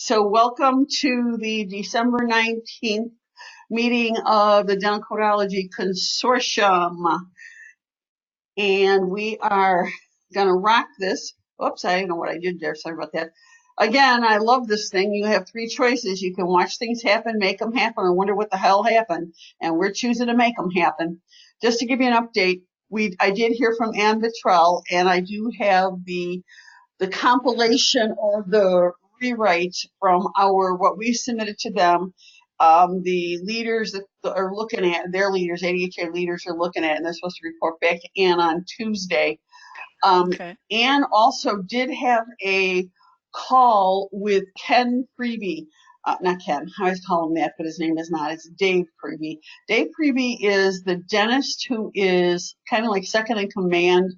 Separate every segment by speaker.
Speaker 1: So welcome to the December 19th meeting of the Dental Codology Consortium. And we are going to rock this. Oops, I don't know what I did there. Sorry about that. Again, I love this thing. You have three choices. You can watch things happen, make them happen, or wonder what the hell happened. And we're choosing to make them happen. Just to give you an update, I did hear from Ann Vitrell, and I do have the compilation or the rewrite from what we submitted to them. The leaders that are looking at, their leaders, ADHA leaders are looking at, and they're supposed to report back to Ann on Tuesday.
Speaker 2: Okay.
Speaker 1: Ann also did have a call with Ken Preby. Not Ken, I always call him that, but his name is not. It's Dave Preby. Dave Preby is the dentist who is kind of like second in command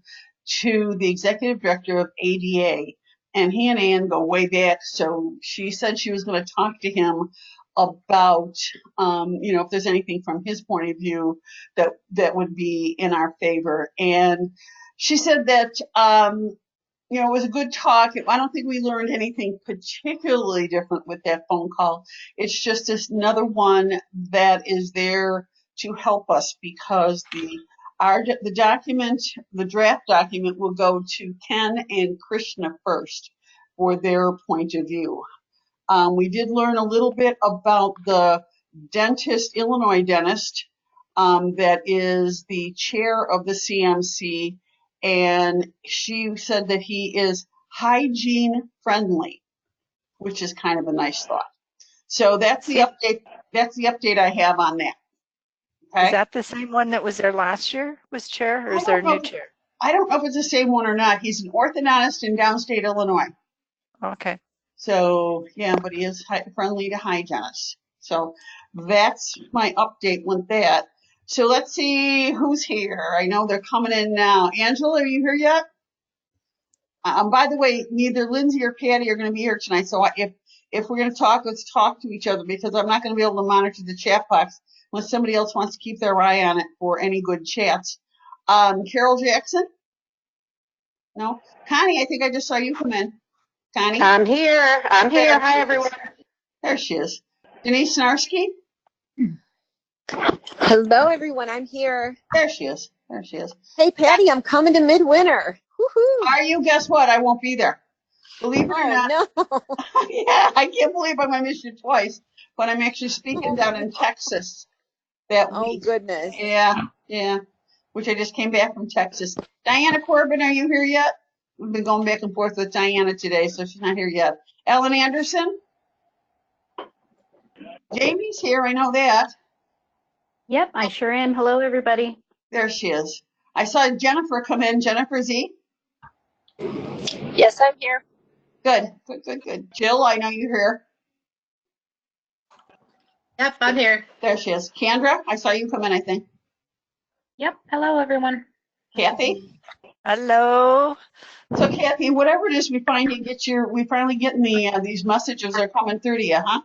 Speaker 1: to the executive director of ADA. And he and Ann go way back. So she said she was going to talk to him about, if there's anything from his point of view that would be in our favor. And she said that, it was a good talk. I don't think we learned anything particularly different with that phone call. It's just another one that is there to help us because the document, the draft document, will go to Ken and Krishna first for their point of view. We did learn a little bit about the Illinois dentist, that is the chair of the CMC, and she said that he is hygiene friendly, which is kind of a nice thought. So that's the update. That's the update I have on that. Okay.
Speaker 2: Is that the same one that was there last year, was chair, or is there a new chair?
Speaker 1: I don't know if it's the same one or not. He's an orthodontist in downstate Illinois.
Speaker 2: Okay.
Speaker 1: So, yeah, but he is friendly to hygienists. So that's my update with that. So let's see who's here. I know they're coming in now. Angela, are you here yet? By the way, neither Lindsay or Patty are going to be here tonight. So if we're going to talk, let's talk to each other because I'm not going to be able to monitor the chat box unless somebody else wants to keep their eye on it for any good chats. Carol Jackson? No? Connie, I think I just saw you come in. Connie?
Speaker 3: I'm here. Hi, everyone.
Speaker 1: There she is. Denise Snarsky?
Speaker 3: Hello, everyone. I'm here.
Speaker 1: There she is.
Speaker 3: Hey, Patty, I'm coming to Midwinter. Woohoo!
Speaker 1: Are you? Guess what? I won't be there. Believe it or not.
Speaker 3: No.
Speaker 1: Yeah, I can't believe I'm going to miss you twice, but I'm actually speaking down in Texas that week.
Speaker 3: Oh, goodness.
Speaker 1: Yeah. Which I just came back from Texas. Diana Corbin, are you here yet? We've been going back and forth with Diana today, so she's not here yet. Ellen Anderson? Jamie's here, I know that.
Speaker 4: Yep, I sure am. Hello, everybody.
Speaker 1: There she is. I saw Jennifer come in. Jennifer Z?
Speaker 5: Yes, I'm here.
Speaker 1: Good. Jill, I know you're here.
Speaker 5: Yep, I'm here.
Speaker 1: There she is. Kendra, I saw you come in, I think.
Speaker 4: Yep, hello, everyone.
Speaker 1: Kathy?
Speaker 2: Hello.
Speaker 1: So Kathy, whatever it is we finally getting these messages are coming through to you, huh?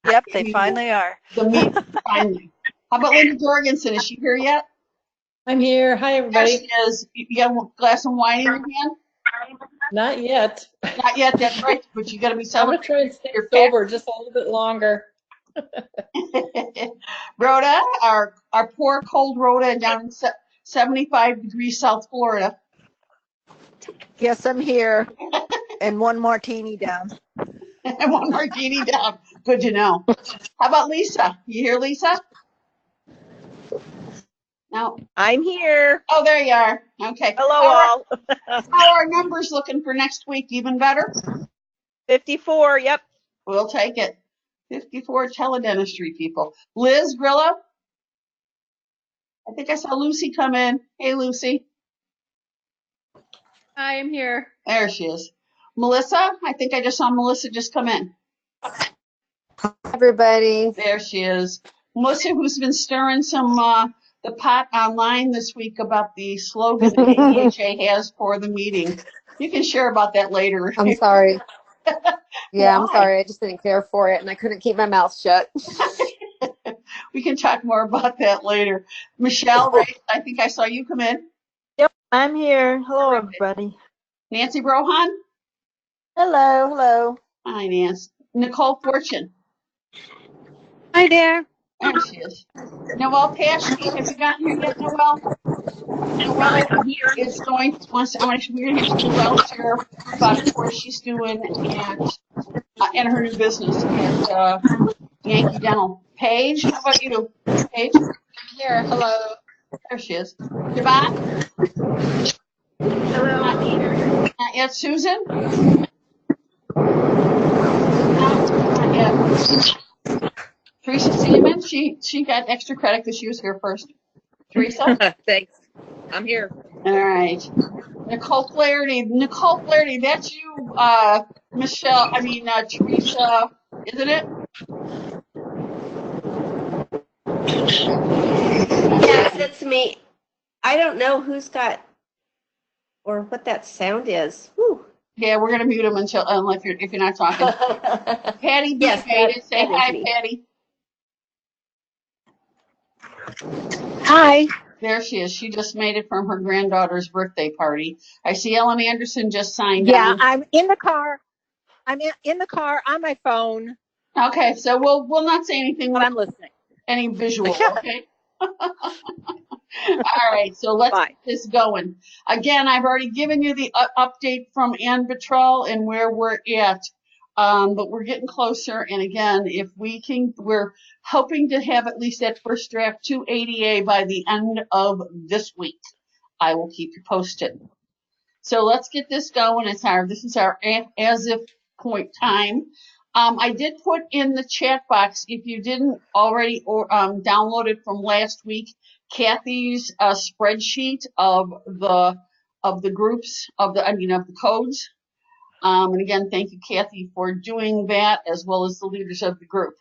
Speaker 2: Yep, they finally are.
Speaker 1: The meeting finally. How about Linda Jorgensen? Is she here yet?
Speaker 6: I'm here. Hi, everybody.
Speaker 1: There she is. You have a glass of wine in your hand?
Speaker 6: Not yet.
Speaker 1: Not yet, that's right. But you got to be
Speaker 6: I'm going to try and stay sober just a little bit longer.
Speaker 1: Rhoda, our poor cold Rhoda down in 75 degrees South Florida.
Speaker 7: Yes, I'm here. And one martini down.
Speaker 1: And one martini down. Good to know. How about Lisa? You here, Lisa? No.
Speaker 5: I'm here.
Speaker 1: Oh, there you are. Okay.
Speaker 5: Hello, all.
Speaker 1: How are numbers looking for next week? Even better?
Speaker 5: 54, yep.
Speaker 1: We'll take it. 54 teledentistry people. Liz Grillo? I think I saw Lucy come in. Hey, Lucy.
Speaker 5: Hi, I'm here.
Speaker 1: There she is. Melissa? I think I just saw Melissa just come in.
Speaker 3: Hi, everybody.
Speaker 1: There she is. Melissa, who's been stirring some the pot online this week about the slogan that ADHA has for the meeting. You can share about that later.
Speaker 3: I'm sorry. Yeah,
Speaker 1: Why?
Speaker 3: I'm sorry. I just didn't care for it, and I couldn't keep my mouth shut.
Speaker 1: We can talk more about that later. Michelle, right? I think I saw you come in.
Speaker 7: Yep, I'm here. Hello, everybody.
Speaker 1: Nancy Brohan?
Speaker 7: Hello.
Speaker 1: Hi, Nancy. Nicole Fortune.
Speaker 3: Hi there.
Speaker 1: There she is. Noelle Paschke, have you gotten here yet, Noelle? Noelle is going, we're going to hear from Noelle share about a course she's doing and her new business at Yankee Dental. Paige, how about you? Paige?
Speaker 5: Here, hello.
Speaker 1: There she is. Javon?
Speaker 5: Hello.
Speaker 1: Not yet. Susan? Not yet. Teresa Seaman, she got extra credit because she was here first. Teresa?
Speaker 5: Thanks. I'm here.
Speaker 1: All right. Nicole Flaherty. Nicole Flaherty, that's you, Teresa, isn't it?
Speaker 3: Yes, it's me. I don't know who's got or what that sound is. Whew.
Speaker 1: Yeah, we're gonna mute him until if you're not talking. Patty B
Speaker 3: Yes,
Speaker 1: made it. Say
Speaker 3: that is
Speaker 1: hi,
Speaker 3: me.
Speaker 1: Patty.
Speaker 7: Hi.
Speaker 1: There she is. She just made it from her granddaughter's birthday party. I see Ellen Anderson just signed
Speaker 7: Yeah,
Speaker 1: on.
Speaker 7: I'm in the car. I'm in the car on my phone,
Speaker 1: Okay, so we'll not say anything
Speaker 7: but
Speaker 1: with
Speaker 7: I'm listening.
Speaker 1: any visual,
Speaker 7: Yeah.
Speaker 1: okay? All right, so let's
Speaker 7: Bye.
Speaker 1: get this going. Again, I've already given you the update from Ann Battrell and where we're at, but we're getting closer. And again, if we can, we're hoping to have at least that first draft to ADA by the end of this week. I will keep you posted. So let's get this going. This is our as if point time. I did put in the chat box, if you didn't already download it from last week, Kathy's spreadsheet of the groups of the codes. And again, thank you, Kathy, for doing that, as well as the leaders of the group.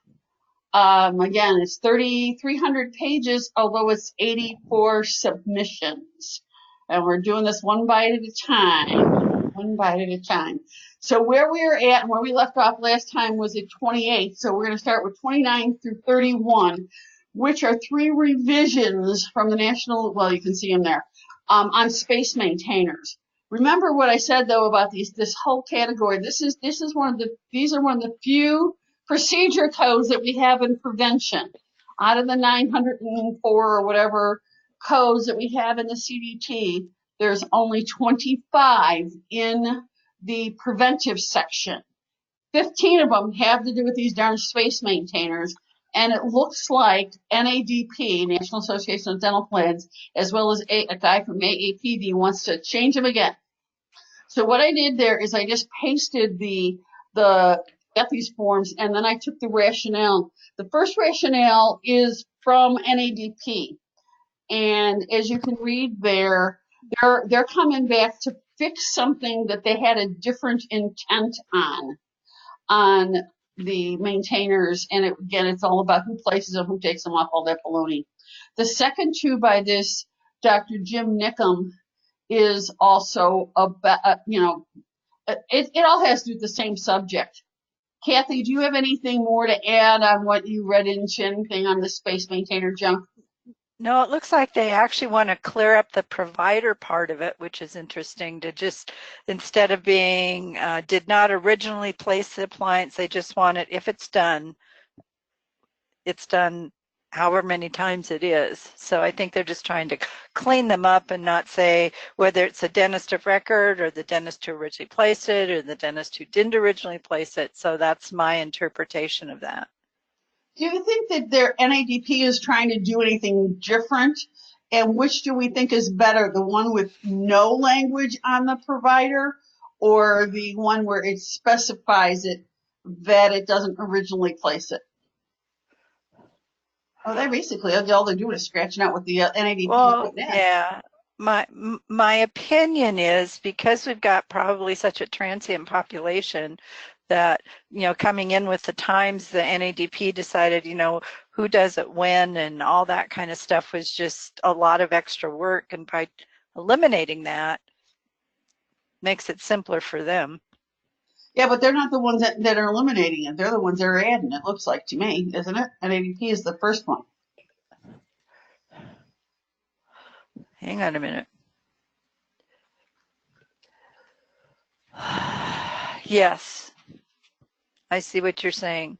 Speaker 1: Again, it's 3,300 pages, although it's 84 submissions. And we're doing this one bite at a time. One bite at a time. So where we are at and where we left off last time was at 28. So we're going to start with 29 through 31, which are 3 revisions from the national, well, you can see them there, on space maintainers. Remember what I said though about this whole category. These are one of the few procedure codes that we have in prevention. Out of the 904 or whatever codes that we have in the CDT, there's only 25 in the preventive section. 15 of them have to do with these darn space maintainers. And it looks like NADP, National Association of Dental Plans, as well as a guy from AAPD wants to change them again. So what I did there is I just pasted got these forms, and then I took the rationale. The first rationale is from NADP, and as you can read there, they're coming back to fix something that they had a different intent on the maintainers, and again, it's all about who places them, who takes them off, all that baloney. The second two by this Dr. Jim Nickham is also about, it all has to do with the same subject. Kathy, do you have anything more to add on what you read into anything on the space maintainer junk?
Speaker 2: No, it looks like they actually want to clear up the provider part of it, which is interesting, to just, instead of being did not originally place the appliance, they just want it, if it's done however many times it is. So I think they're just trying to clean them up and not say whether it's a dentist of record or the dentist who originally placed it or the dentist who didn't originally place it. So that's my interpretation of that.
Speaker 1: Do you think that their NADP is trying to do anything different? And which do we think is better, the one with no language on the provider or the one where it specifies it that it doesn't originally place it? Oh, they basically, all they're doing is scratching out what the NADP is putting in.
Speaker 2: Yeah. My opinion is, because we've got probably such a transient population, that, coming in with the times the NADP decided, who does it when and all that kind of stuff was just a lot of extra work. And by eliminating that, makes it simpler for them.
Speaker 1: Yeah, but they're not the ones that are eliminating it. They're the ones that are adding it, looks like to me, isn't it? NADP is the first one.
Speaker 2: Hang on a minute. Yes, I see what you're saying.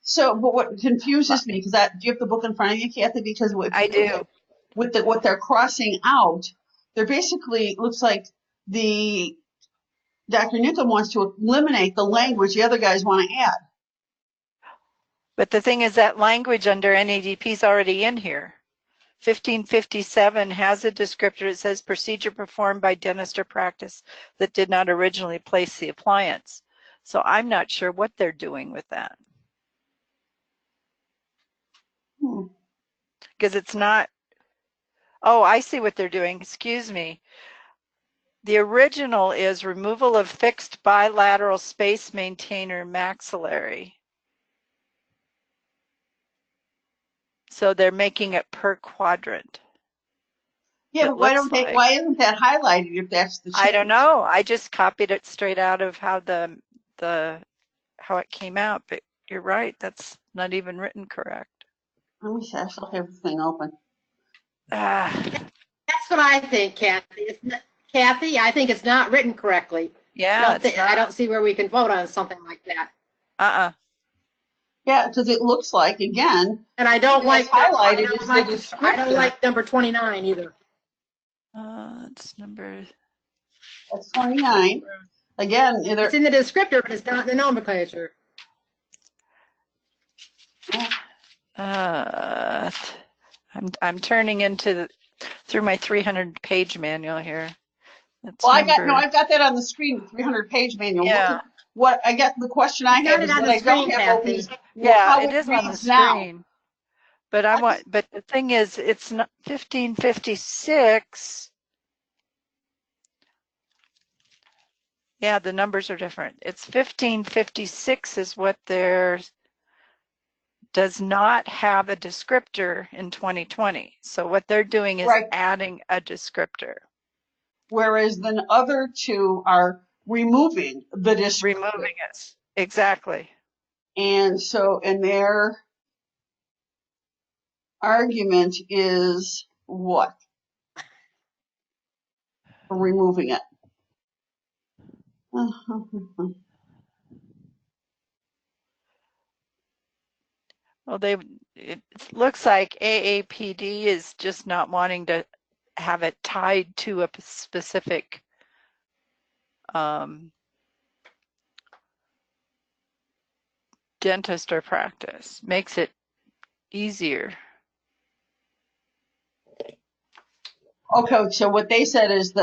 Speaker 1: So, but what confuses me, because do you have the book in front of you, Kathy? Because if
Speaker 2: I
Speaker 1: you look
Speaker 2: do.
Speaker 1: at what they're crossing out, they're basically, looks like Dr. Newcomb wants to eliminate the language the other guys want to add.
Speaker 2: But the thing is that language under NADP is already in here. 1557 has a descriptor. It says procedure performed by dentist or practice that did not originally place the appliance. So I'm not sure what they're doing with that. Because it's not, oh, I see what they're doing. Excuse me. The original is removal of fixed bilateral space maintainer maxillary. So they're making it per quadrant.
Speaker 1: Yeah, but why isn't that highlighted if that's the change?
Speaker 2: I don't know. I just copied it straight out of how how it came out, but you're right. That's not even written correct.
Speaker 1: Let me see. I still have the thing open.
Speaker 2: Ah,
Speaker 5: That's what I think, Kathy. Kathy, I think it's not written correctly.
Speaker 2: yeah,
Speaker 5: I don't see where we can vote on something like that.
Speaker 1: Yeah, because it looks like, again,
Speaker 5: And I don't like
Speaker 1: highlighted is the
Speaker 5: I
Speaker 1: descriptor.
Speaker 5: don't like number 29 either.
Speaker 2: It's number.
Speaker 1: That's 29. Again,
Speaker 5: It's in the descriptor, but it's not in the nomenclature.
Speaker 2: I'm turning through my 300-page manual here. That's
Speaker 1: Well, I've got that on the screen, the 300-page manual.
Speaker 2: Yeah.
Speaker 1: Look at what I guess the question I have is what I don't have open is how
Speaker 2: it is on the
Speaker 1: reads now.
Speaker 2: screen. But but the thing is, it's not 1556. Yeah, the numbers are different. It's 1556 is what does not have a descriptor in 2020. So what they're doing is adding a descriptor.
Speaker 1: Whereas the other two are removing the descriptor.
Speaker 2: Removing it. Exactly.
Speaker 1: And their argument is what? For removing it.
Speaker 2: Well, it looks like AAPD is just not wanting to have it tied to a specific dentist or practice. Makes it easier.
Speaker 1: Okay, so what they said is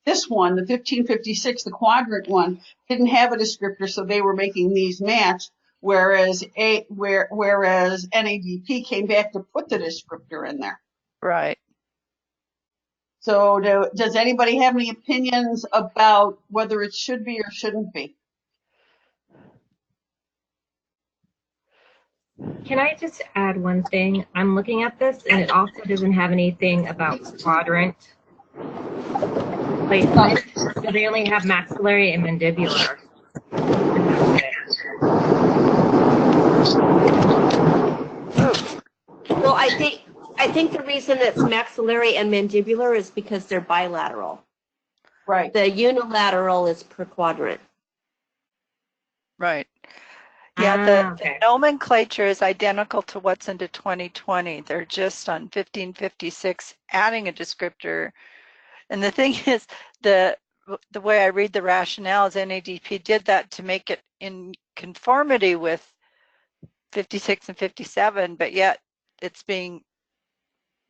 Speaker 1: this one, the 1556, the quadrant one, didn't have a descriptor, so they were making these match. Whereas NADP came back to put the descriptor in there.
Speaker 2: Right.
Speaker 1: So does anybody have any opinions about whether it should be or shouldn't be?
Speaker 8: Can I just add one thing? I'm looking at this and it also doesn't have anything about quadrant placement. So they only have maxillary and mandibular.
Speaker 3: Well, I think the reason it's maxillary and mandibular is because they're bilateral.
Speaker 1: Right.
Speaker 3: The unilateral is per quadrant.
Speaker 2: Right. Yeah, the nomenclature is identical to what's into 2020. They're just on 1556 adding a descriptor. And the thing is, the way I read the rationale is NADP did that to make it in conformity with 56 and 57, but yet it's being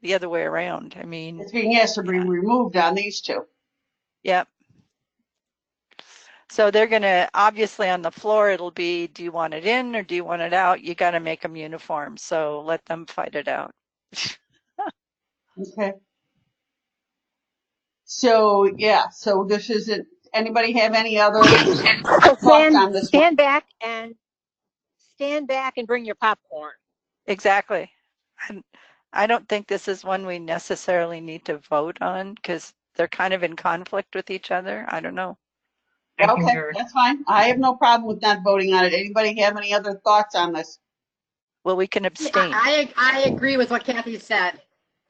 Speaker 2: the other way around. I mean,
Speaker 1: it's being asked to be removed on these two.
Speaker 2: Yep. So they're going to, obviously on the floor, it'll be, do you want it in or do you want it out? You got to make them uniform. So let them fight it out.
Speaker 1: Okay. So, yeah, so this isn't, anybody have any other thoughts on this
Speaker 9: stand back and bring your popcorn.
Speaker 2: Exactly. I don't think this is one we necessarily need to vote on because they're kind of in conflict with each other. I don't know.
Speaker 1: Okay, that's fine. I have no problem with not voting on it. Anybody have any other thoughts on this?
Speaker 2: Well, we can abstain.
Speaker 5: I agree with what Kathy said.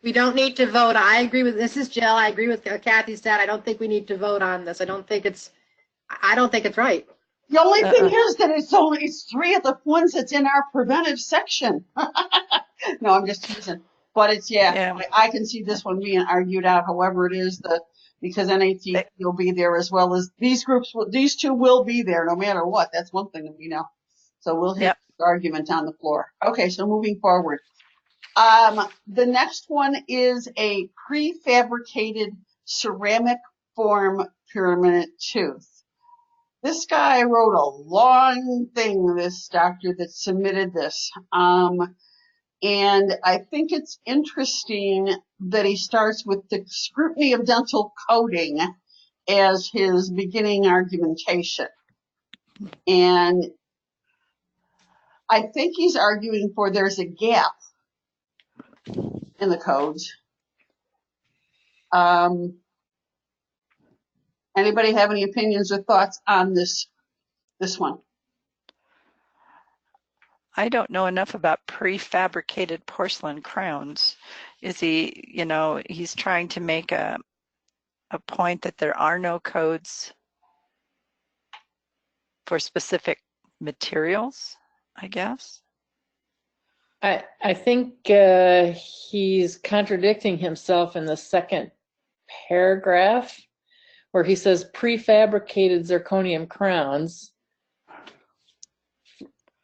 Speaker 5: We don't need to vote. I agree with, this is Jill. I agree with what Kathy said. I don't think we need to vote on this. I don't think it's right.
Speaker 1: The only thing is that it's 3 of the ones that's in our preventive section. No, I'm just teasing. But it's,
Speaker 2: Yeah.
Speaker 1: I can see this one being argued out, however it is, because NAT will be there as well as these groups, these two will be there no matter what. That's one thing that we know. So we'll hear the argument on the floor. Okay, so moving forward. The next one is a prefabricated ceramic form pyramid tooth. This guy wrote a long thing, this doctor that submitted this. And I think it's interesting that he starts with the scrutiny of dental coding as his beginning argumentation. And I think he's arguing for there's a gap in the codes. Anybody have any opinions or thoughts on this one?
Speaker 2: I don't know enough about prefabricated porcelain crowns. Is he, he's trying to make a point that there are no codes for specific materials, I guess?
Speaker 6: I think he's contradicting himself in the second paragraph where he says prefabricated zirconium crowns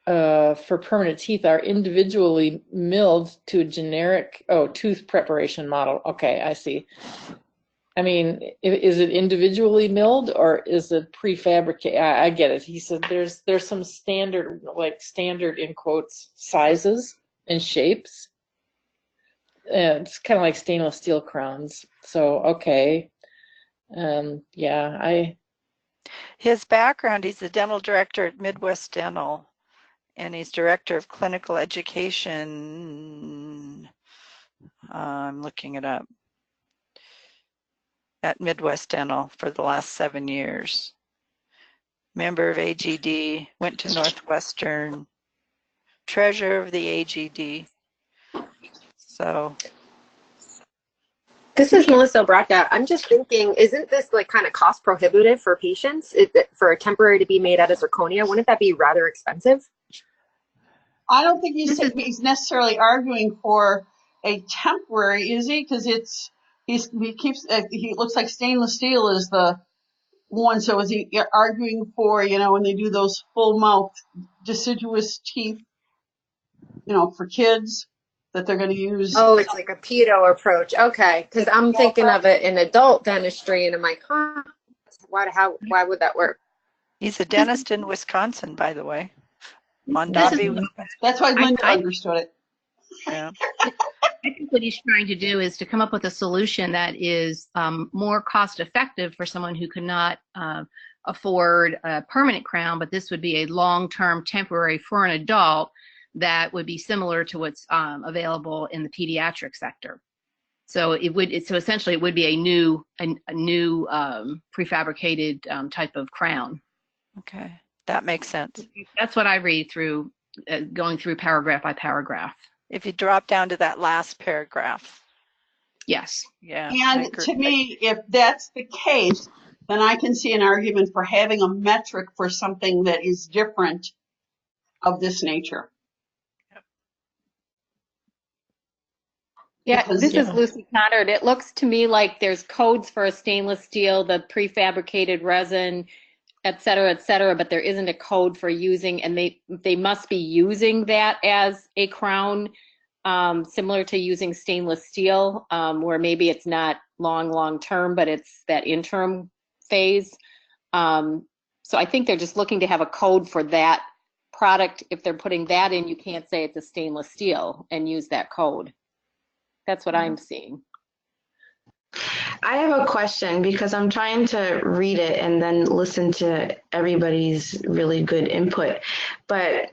Speaker 6: for permanent teeth are individually milled to a generic, tooth preparation model. Okay, I see. I mean, is it individually milled or is it prefabricated? I get it. He said there's some standard in quotes sizes and shapes. It's kind of like stainless steel crowns. So, okay.
Speaker 2: His background, he's the dental director at Midwest Dental, and he's director of clinical education. I'm looking it up. At Midwest Dental for the last 7 years. Member of AGD, went to Northwestern, treasurer of the AGD. So.
Speaker 10: This is Melissa Braca. I'm just thinking, isn't this like kind of cost prohibitive for patients for a temporary to be made out of zirconia? Wouldn't that be rather expensive?
Speaker 1: I don't think he's necessarily arguing for a temporary, is he? Because he looks like stainless steel is the one. So is he arguing for, when they do those full mouth deciduous teeth, for kids that they're going to use?
Speaker 10: Oh, it's like a pedo approach. Okay, because I'm thinking of it in adult dentistry, and I'm like, why would that work?
Speaker 2: He's a dentist in Wisconsin, by the way.
Speaker 1: That's why Linda understood it.
Speaker 2: Yeah.
Speaker 4: I think what he's trying to do is to come up with a solution that is more cost effective for someone who could not afford a permanent crown, but this would be a long-term temporary for an adult that would be similar to what's available in the pediatric sector. So essentially it would be a new prefabricated type of crown.
Speaker 2: Okay, that makes sense.
Speaker 4: That's what I read through, going through paragraph by paragraph.
Speaker 2: If you drop down to that last paragraph.
Speaker 4: Yes.
Speaker 2: Yeah.
Speaker 1: And to me, if that's the case, then I can see an argument for having a metric for something that is different of this nature.
Speaker 9: Yeah, this is Lucy Connard. It looks to me like there's codes for a stainless steel, the prefabricated resin, et cetera, but there isn't a code for using, and they must be using that as a crown, similar to using stainless steel, where maybe it's not long term, but it's that interim phase. So I think they're just looking to have a code for that product. If they're putting that in, you can't say it's a stainless steel and use that code. That's what I'm seeing.
Speaker 11: I have a question because I'm trying to read it and then listen to everybody's really good input. But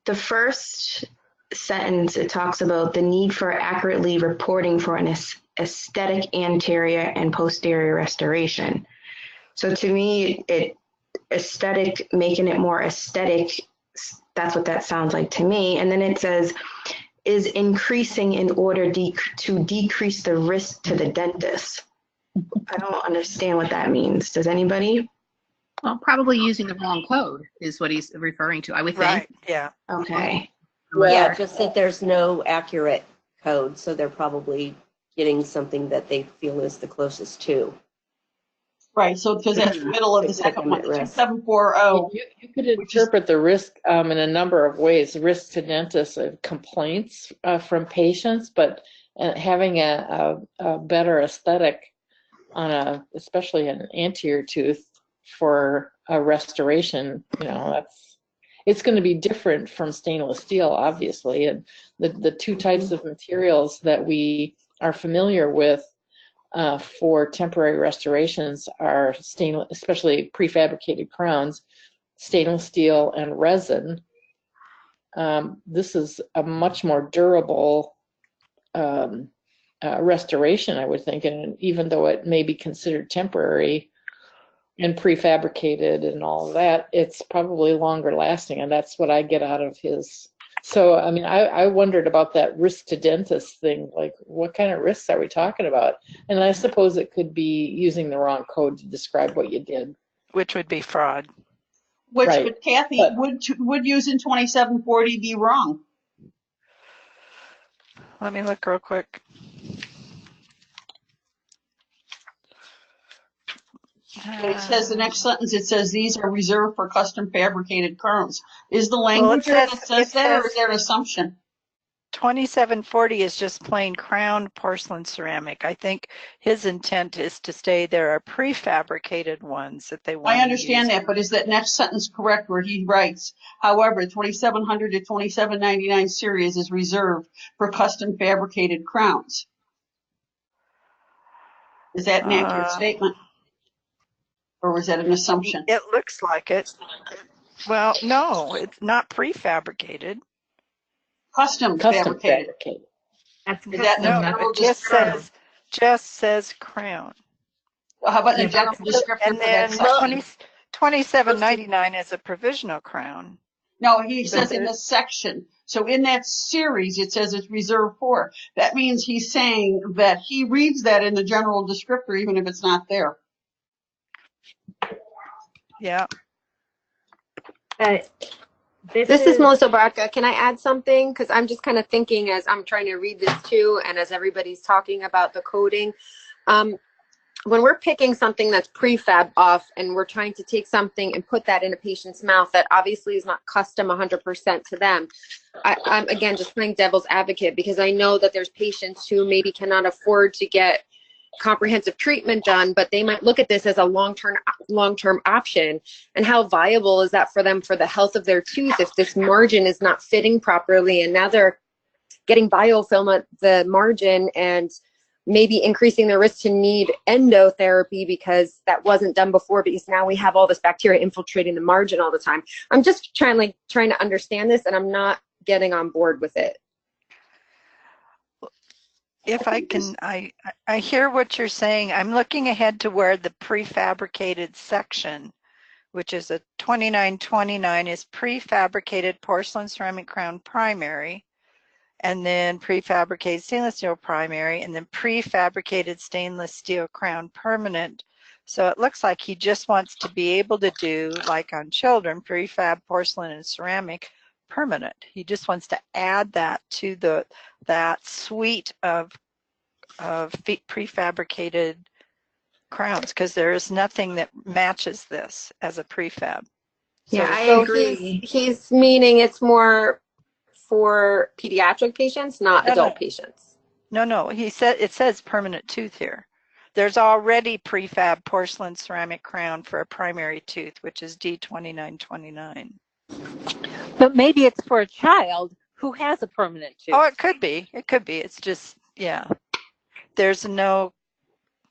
Speaker 11: the first sentence, it talks about the need for accurately reporting for an aesthetic anterior and posterior restoration. So to me, aesthetic, making it more aesthetic, that's what that sounds like to me. And then it says, is increasing in order to decrease the risk to the dentist. I don't understand what that means. Does anybody?
Speaker 4: Well, probably using the wrong code is what he's referring to, I would think.
Speaker 2: Right, yeah.
Speaker 11: Okay.
Speaker 3: Yeah, just that there's no accurate code, so they're probably getting something that they feel is the closest to.
Speaker 1: Right, so because that's the middle of the
Speaker 3: Could put
Speaker 1: second
Speaker 3: them
Speaker 1: one,
Speaker 3: at
Speaker 1: the
Speaker 3: risk.
Speaker 1: 2740,
Speaker 6: You could
Speaker 1: which is,
Speaker 6: interpret the risk in a number of ways. Risk to dentists of complaints from patients, but having a better aesthetic on especially an anterior tooth for a restoration, it's going to be different from stainless steel, obviously. And the two types of materials that we are familiar with for temporary restorations are stainless, especially prefabricated crowns, stainless steel and resin. This is a much more durable restoration, I would think, and even though it may be considered temporary and prefabricated and all of that, it's probably longer lasting, and that's what I get out of his. So, I mean, I wondered about that risk to dentist thing, like what kind of risks are we talking about? And I suppose it could be using the wrong code to describe what you did.
Speaker 2: Which would be fraud.
Speaker 1: which
Speaker 6: Right.
Speaker 1: but Kathy
Speaker 6: But-
Speaker 1: would use in 2740 be wrong?
Speaker 2: Let me look real quick.
Speaker 1: And it says the next sentence, it says these are reserved for custom fabricated crowns. Is the language there that says that, or is that an assumption?
Speaker 2: 2740 is just plain crowned porcelain ceramic. I think his intent is to say there are prefabricated ones that they want.
Speaker 1: I understand that, but is that next sentence correct where he writes, however, 2700 to 2799 series is reserved for custom fabricated crowns? Is that an accurate statement? Or was that an assumption?
Speaker 2: It looks like it. Well, no, it's not prefabricated.
Speaker 1: Custom fabricated.
Speaker 8: That's
Speaker 1: Is that the
Speaker 2: No,
Speaker 1: general
Speaker 2: it just
Speaker 1: description?
Speaker 2: says crown.
Speaker 1: Well, how about the general description
Speaker 2: And
Speaker 1: for that
Speaker 2: then
Speaker 1: section?
Speaker 2: 2799 is a provisional crown.
Speaker 1: No, he says in the section. So in that series, it says it's reserved for. That means he's saying that he reads that in the general descriptor, even if it's not there.
Speaker 2: Yeah.
Speaker 10: This is Melissa Barca. Can I add something? Because I'm just kind of thinking as I'm trying to read this too, and as everybody's talking about the coding. When we're picking something that's prefab off and we're trying to take something and put that in a patient's mouth that obviously is not custom 100% to them, I'm again just playing devil's advocate because I know that there's patients who maybe cannot afford to get comprehensive treatment done, but they might look at this as a long-term option. And how viable is that for them for the health of their tooth if this margin is not fitting properly and now they're getting biofilm at the margin and maybe increasing their risk to need endotherapy because that wasn't done before because now we have all this bacteria infiltrating the margin all the time. I'm just trying to understand this and I'm not getting on board with it.
Speaker 2: If I can, I hear what you're saying. I'm looking ahead to where the prefabricated section, which is a 2929, is prefabricated porcelain ceramic crown primary, and then prefabricated stainless steel primary, and then prefabricated stainless steel crown permanent. So it looks like he just wants to be able to do, like on children, prefab porcelain and ceramic permanent. He just wants to add that to that suite of prefabricated crowns because there is nothing that matches this as a prefab.
Speaker 10: Yeah, I agree. He's meaning it's more for pediatric patients, not adult patients.
Speaker 2: No. He said it says permanent tooth here. There's already prefab porcelain ceramic crown for a primary tooth, which is D2929.
Speaker 12: But maybe it's for a child who has a permanent tooth.
Speaker 2: Oh, it could be. It could be. It's just, yeah. There's no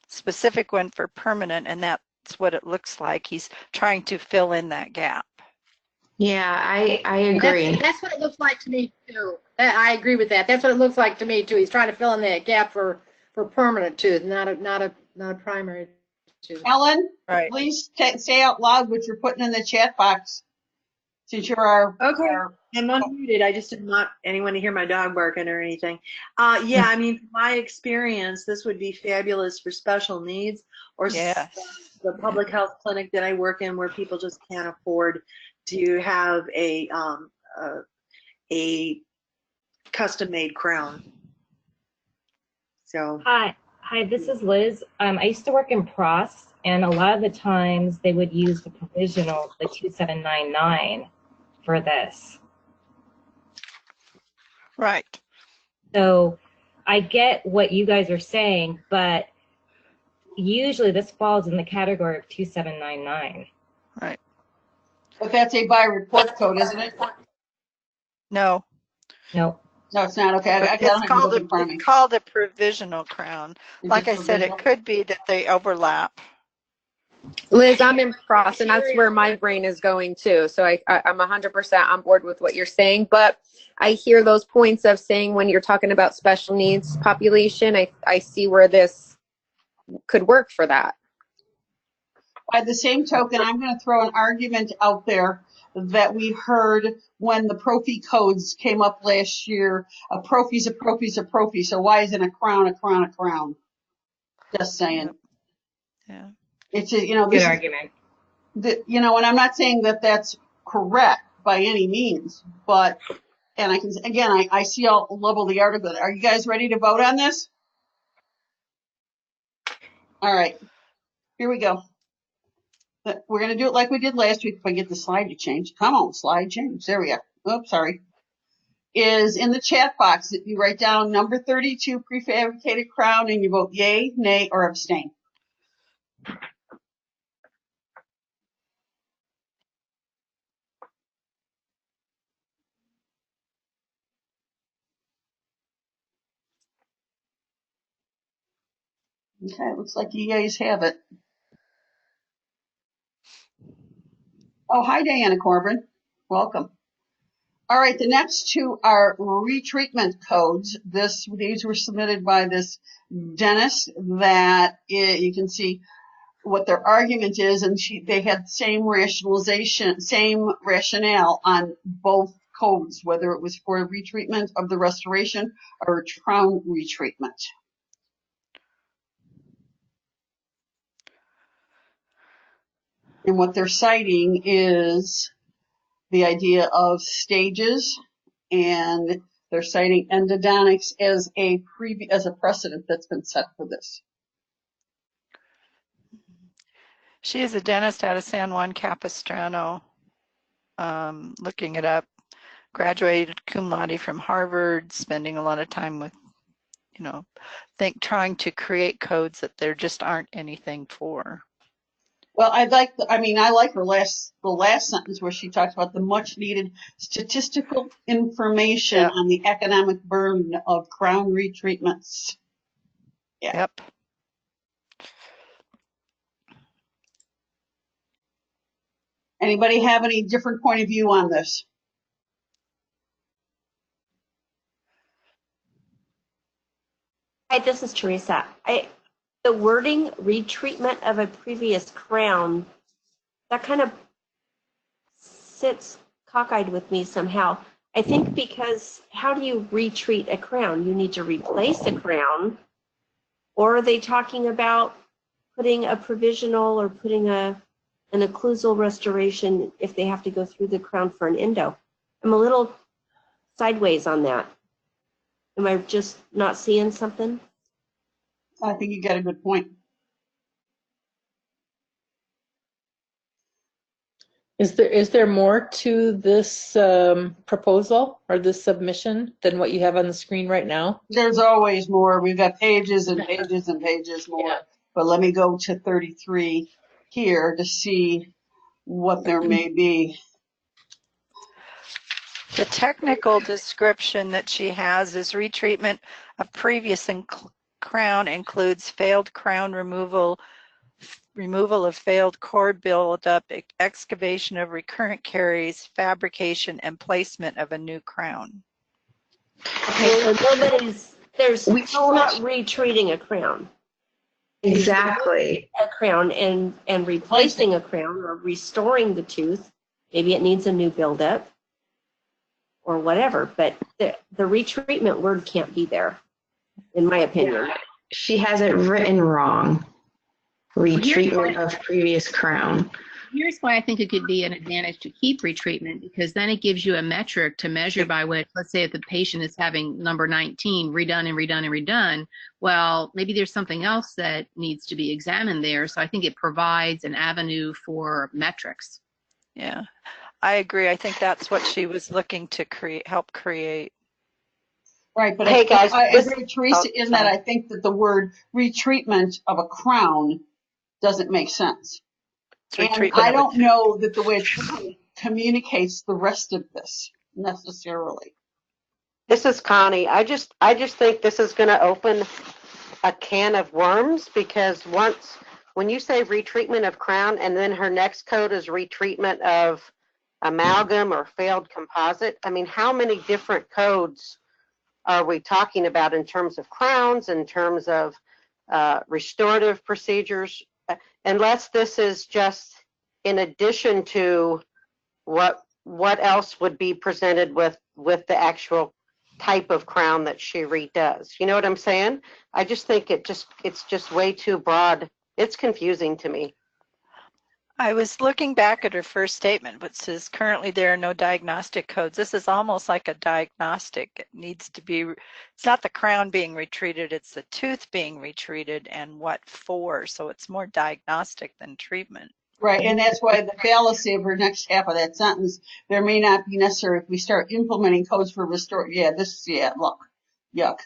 Speaker 2: specific one for permanent, and that's what it looks like. He's trying to fill in that gap.
Speaker 11: Yeah, I agree.
Speaker 5: That's what it looks like to me too. I agree with that. That's what it looks like to me too. He's trying to fill in that gap for permanent tooth, not a primary tooth.
Speaker 1: Ellen,
Speaker 2: right.
Speaker 1: Please say out loud what you're putting in the chat box. since you're our
Speaker 13: Okay, I'm unmuted. I just didn't want anyone to hear my dog barking or anything. Yeah, I mean, from my experience, this would be fabulous for special needs or
Speaker 2: Yes.
Speaker 13: the public health clinic that I work in, where people just can't afford to have a custom-made crown. So
Speaker 8: Hi, this is Liz. I used to work in PROS, and a lot of the times they would use the provisional, the 2799, for this.
Speaker 2: Right.
Speaker 8: So I get what you guys are saying, but usually this falls in the category of 2799.
Speaker 2: Right.
Speaker 1: But that's a by report code, isn't it?
Speaker 2: No.
Speaker 8: No.
Speaker 1: No, it's not. Okay, I don't have the book in front of me.
Speaker 2: It's called a provisional crown.
Speaker 1: Is
Speaker 2: Like
Speaker 1: it
Speaker 2: I said, it
Speaker 1: provisional?
Speaker 2: could be that they overlap.
Speaker 10: Liz, I'm in cross, and that's where my brain is going too. So I'm 100% on board with what you're saying. But I hear those points of saying when you're talking about special needs population, I see where this could work for that.
Speaker 1: By the same token, I'm going to throw an argument out there that we heard when the Profi codes came up last year. A Profi's a Profi's a Profi. So why isn't a crown a crown a crown? Just saying.
Speaker 2: Yeah.
Speaker 1: It's a, you know,
Speaker 8: Good
Speaker 1: this
Speaker 8: argument.
Speaker 1: you know, and I'm not saying that that's correct by any means, but, and I can, again, I see all level the article. Are you guys ready to vote on this? All right, here we go. We're going to do it like we did last week. If I get the slide to change. Come on, slide change. There we go. Oops, sorry. Is in the chat box. You write down number 32 prefabricated crown and you vote yay, nay, or abstain. Okay, looks like you guys have it. Oh, hi, Diana Corbin. Welcome. All right, the next two are retreatment codes. These were submitted by this dentist that you can see what their argument is, and they had same rationale on both codes, whether it was for retreatment of the restoration or crown retreatment. And what they're citing is the idea of stages, and they're citing endodontics as a precedent that's been set for this.
Speaker 2: She is a dentist out of San Juan Capistrano. Looking it up, graduated cum laude from Harvard, spending a lot of time with, you know, trying to create codes that there just aren't anything for.
Speaker 1: Well, I like her the last sentence where she talks about the much needed statistical information on the economic burden of crown retreatments. Yeah.
Speaker 2: Yep.
Speaker 1: Anybody have any different point of view on this?
Speaker 3: Hi, this is Teresa. The wording retreatment of a previous crown, that kind of sits cockeyed with me somehow. I think because how do you retreat a crown? You need to replace a crown, or are they talking about putting a provisional or putting an occlusal restoration if they have to go through the crown for an endo? I'm a little sideways on that. Am I just not seeing something?
Speaker 1: I think you got a good point.
Speaker 6: Is there more to this proposal or this submission than what you have on the screen right now?
Speaker 1: There's always more. We've got pages and pages and pages more. Yeah. But let me go to 33 here to see what there may be.
Speaker 2: The technical description that she has is retreatment of previous crown includes failed crown removal of failed cord buildup, excavation of recurrent caries, fabrication, and placement of a new crown.
Speaker 3: Okay, so there's not retreating a crown.
Speaker 11: Exactly.
Speaker 3: A crown and replacing a crown or restoring the tooth Maybe it needs a new buildup or whatever, but the retreatment word can't be there, in my opinion.
Speaker 11: She has it written wrong. Retreatment of previous crown.
Speaker 4: Here's why I think it could be an advantage to keep retreatment, because then it gives you a metric to measure by which, let's say if the patient is having number 19 redone and redone and redone, well, maybe there's something else that needs to be examined there. So I think it provides an avenue for metrics.
Speaker 2: Yeah, I agree. I think that's what she was looking to help create.
Speaker 1: Right, but
Speaker 14: Hey, guys,
Speaker 1: I
Speaker 14: this-
Speaker 1: agree with Teresa in that I think that the word retreatment of a crown doesn't make sense. And I don't know that the way it's written communicates the rest of this necessarily.
Speaker 14: This is Connie. I just think this is going to open a can of worms, because when you say retreatment of crown and then her next code is retreatment of amalgam or failed composite, I mean, how many different codes are we talking about in terms of crowns, in terms of restorative procedures? Unless this is just in addition to what else would be presented with the actual type of crown that she redoes. You know what I'm saying? I just think it's just way too broad. It's confusing to me.
Speaker 2: I was looking back at her first statement, which says currently there are no diagnostic codes. This is almost like a diagnostic. It needs to be, it's not the crown being retreated, it's the tooth being retreated and what for. So it's more diagnostic than treatment.
Speaker 1: Right, and that's why the fallacy of her next half of that sentence, there may not be necessary if we start implementing codes for restore. Look, yuck.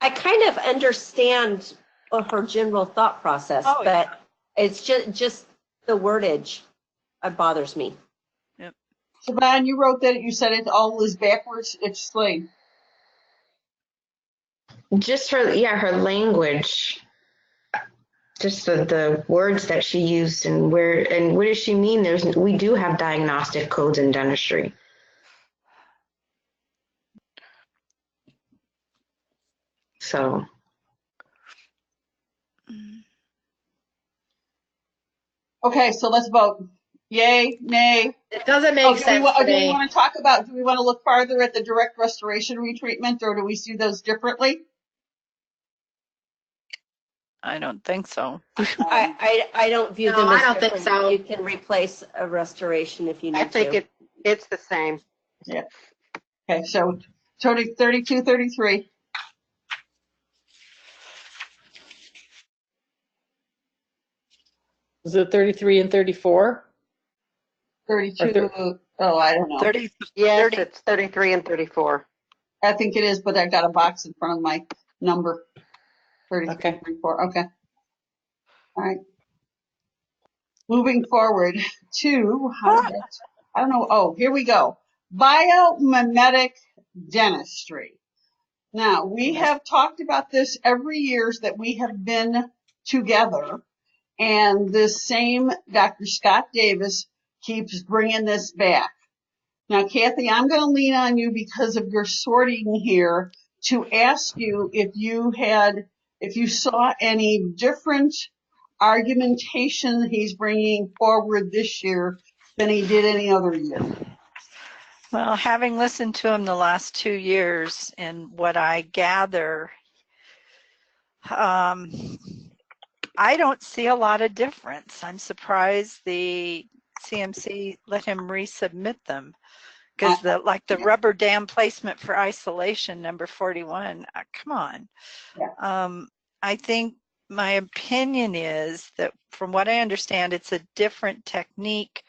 Speaker 3: I kind of understand her general thought process, but it's just the wordage bothers me.
Speaker 2: Yep.
Speaker 1: Siobhan, you wrote that, you said it all is backwards. Explain.
Speaker 11: Just her language. Just the words that she used and what does she mean? We do have diagnostic codes in dentistry. So.
Speaker 1: Okay, so let's vote. Yay, nay.
Speaker 5: It doesn't make sense to
Speaker 1: do we
Speaker 5: me.
Speaker 1: want to talk about, do we want to look farther at the direct restoration retreatment, or do we see those differently?
Speaker 2: I don't think so.
Speaker 3: I don't view them as different. Think so. You can replace a restoration if you need to.
Speaker 14: I think it's the same.
Speaker 1: Yeah. Okay, so 32, 33.
Speaker 6: Is it 33 and 34?
Speaker 1: 32. I don't know.
Speaker 2: 30.
Speaker 14: Yes, 30. It's 33 and 34.
Speaker 1: I think it is, but I got a box in front of my number. 33, okay. 34. Okay. All right. Moving forward to, I don't know. Oh, here we go. Biomimetic dentistry. Now, we have talked about this every year that we have been together, and this same Dr. Scott Davis keeps bringing this back. Now, Kathy, I'm going to lean on you because of your sorting here to ask you if you saw any different argumentation he's bringing forward this year than he did any other year.
Speaker 2: Well, having listened to him the last 2 years and what I gather, I don't see a lot of difference. I'm surprised the CMC let him resubmit them, because the rubber dam placement for isolation, number 41, come on. Yeah. I think my opinion is that from what I understand, it's a different technique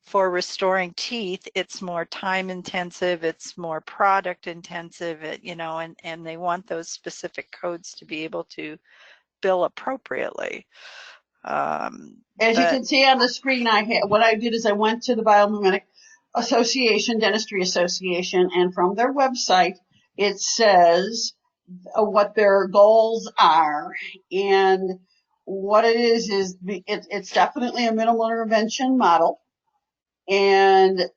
Speaker 2: for restoring teeth. It's more time intensive, it's more product intensive, and they want those specific codes to be able to bill appropriately.
Speaker 1: As you can see on the screen, what I did is I went to the Biomimetic Association, Dentistry Association, and from their website, it says what their goals are. And what it is it's definitely a minimal intervention model. And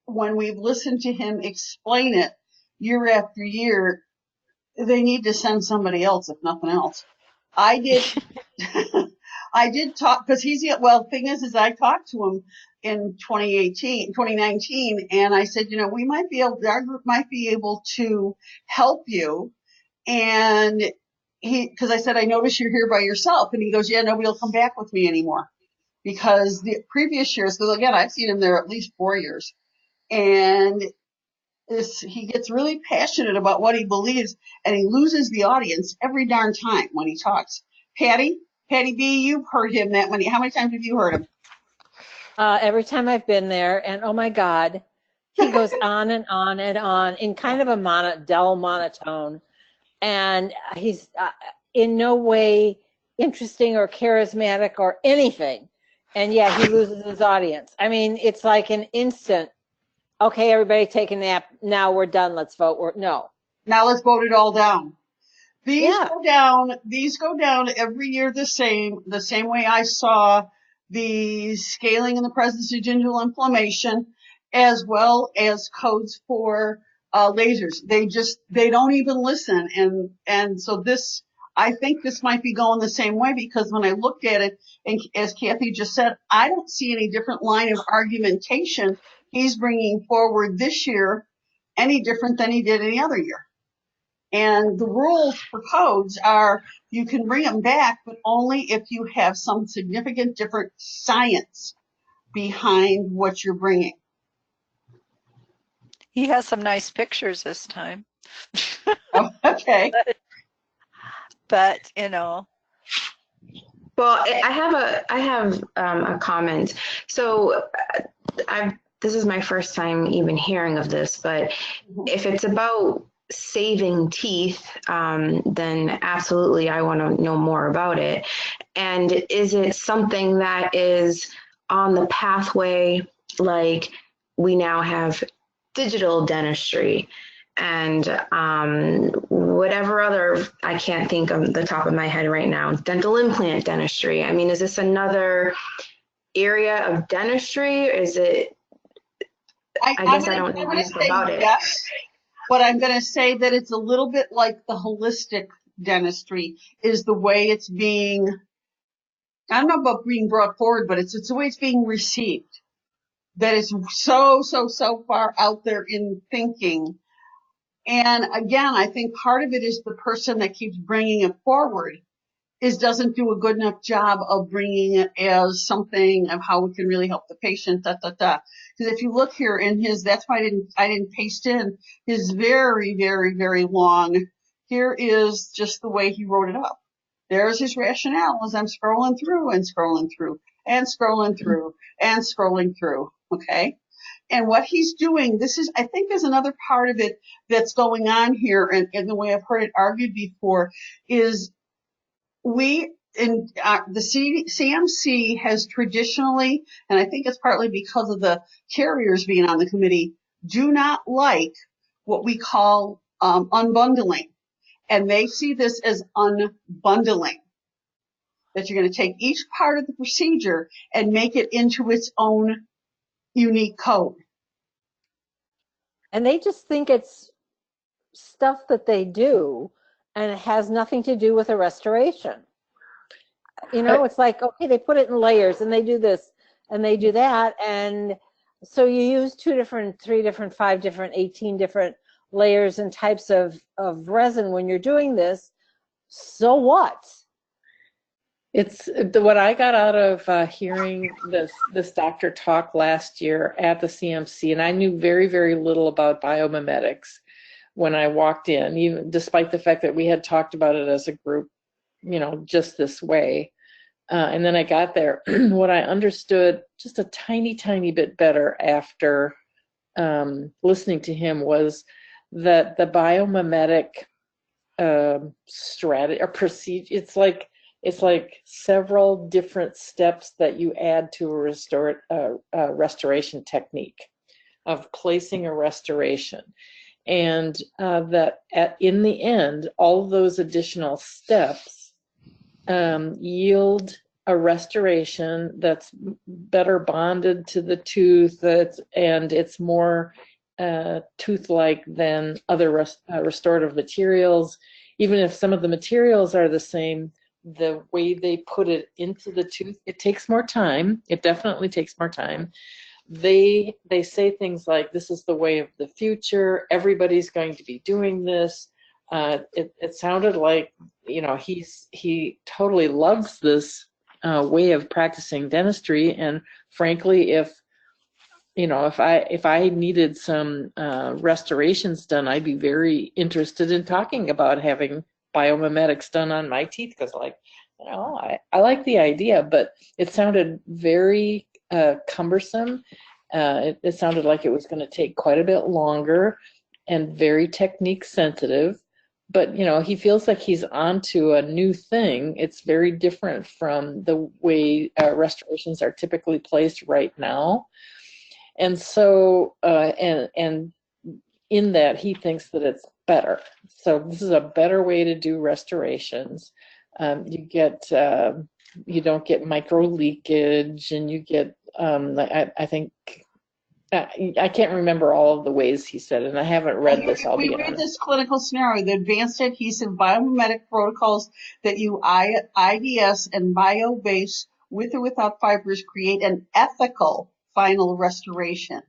Speaker 1: when we've listened to him explain it year after year, they need to send somebody else, if nothing else. I I did talk, because well, the thing is I talked to him in 2019, and I said, we might be able, our group might be able to help you. And because I said, I notice you're here by yourself. And he goes, yeah, nobody will come back with me anymore. Because the previous years, because again, I've seen him there at least 4 years. And he gets really passionate about what he believes, and he loses the audience every darn time when he talks. Patty B, you've heard him that many. How many times have you heard him?
Speaker 12: Every time I've been there, and oh my God, he goes on and on and on in kind of a dull monotone, and he's in no way interesting or charismatic or anything, and yet he loses his audience. I mean, it's like an instant. Okay, everybody take a nap. Now we're done. Let's vote. No.
Speaker 1: Now let's vote it all down. These
Speaker 12: Yeah.
Speaker 1: go down every year the same way I saw the scaling in the presence of gingival inflammation, as well as codes for lasers. They don't even listen. And so I think this might be going the same way, because when I looked at it, and as Kathy just said, I don't see any different line of argumentation he's bringing forward this year any different than he did any other year. And the rules for codes are you can bring them back, but only if you have some significant different science behind what you're bringing.
Speaker 2: He has some nice pictures this time.
Speaker 1: Oh, okay.
Speaker 2: But
Speaker 11: Well, I have a comment. So this is my first time even hearing of this, but if it's about saving teeth, then absolutely I want to know more about it. And is it something that is on the pathway, like we now have digital dentistry and whatever other, I can't think of the top of my head right now, dental implant dentistry? I mean, is this another area of dentistry? Is it, I guess I don't know enough about it.
Speaker 1: Yes, but I'm going to say that it's a little bit like the holistic dentistry is the way it's being, I don't know about being brought forward, but it's the way it's being received. That is so far out there in thinking. And again, I think part of it is the person that keeps bringing it forward doesn't do a good enough job of bringing it as something of how we can really help the patient. Because if you look here in that's why I didn't paste in his very, very, very long. Here is just the way he wrote it up. There's his rationale as I'm scrolling through and scrolling through and scrolling through and scrolling through. Okay. And what he's doing, I think there's another part of it that's going on here, and the way I've heard it argued before is the CMC has traditionally, and I think it's partly because of the carriers being on the committee, do not like what we call unbundling. And they see this as unbundling. That you're going to take each part of the procedure and make it into its own unique code.
Speaker 12: And they just think it's stuff that they do, and it has nothing to do with a restoration. It's like, okay, they put it in layers, and they do this, and they do that, and so you use 2 different, 3 different, 5 different, 18 different layers and types of resin when you're doing this. So what?
Speaker 6: It's what I got out of hearing this doctor talk last year at the CMC, and I knew very, very little about biomimetics when I walked in, even despite the fact that we had talked about it as a group, just this way. And then I got there. What I understood just a tiny, tiny bit better after listening to him was that the biomimetic strategy or procedure, it's like several different steps that you add to a restoration technique of placing a restoration. And that in the end, all of those additional steps yield a restoration that's better bonded to the tooth, and it's more tooth-like than other restorative materials. Even if some of the materials are the same, the way they put it into the tooth, it takes more time. It definitely takes more time. They say things like, this is the way of the future, everybody's going to be doing this. It sounded like, you know, he totally loves this way of practicing dentistry, and frankly, if you know, if I needed some restorations done, I'd be very interested in talking about having biomimetics done on my teeth, because, like, you know, I like the idea, but it sounded very cumbersome. It sounded like it was going to take quite a bit longer and very technique sensitive. But, you know, he feels like he's onto a new thing. It's very different from the way restorations are typically placed right now. And so, and in that, he thinks that it's better. So this is a better way to do restorations. You don't get micro leakage, and you get, I think, I can't remember all of the ways he said it, and I haven't read this, I'll be honest.
Speaker 1: We read this clinical scenario, the advanced adhesive biomimetic protocols that use IDS and bio-base with or without fibers create an ethical final restoration.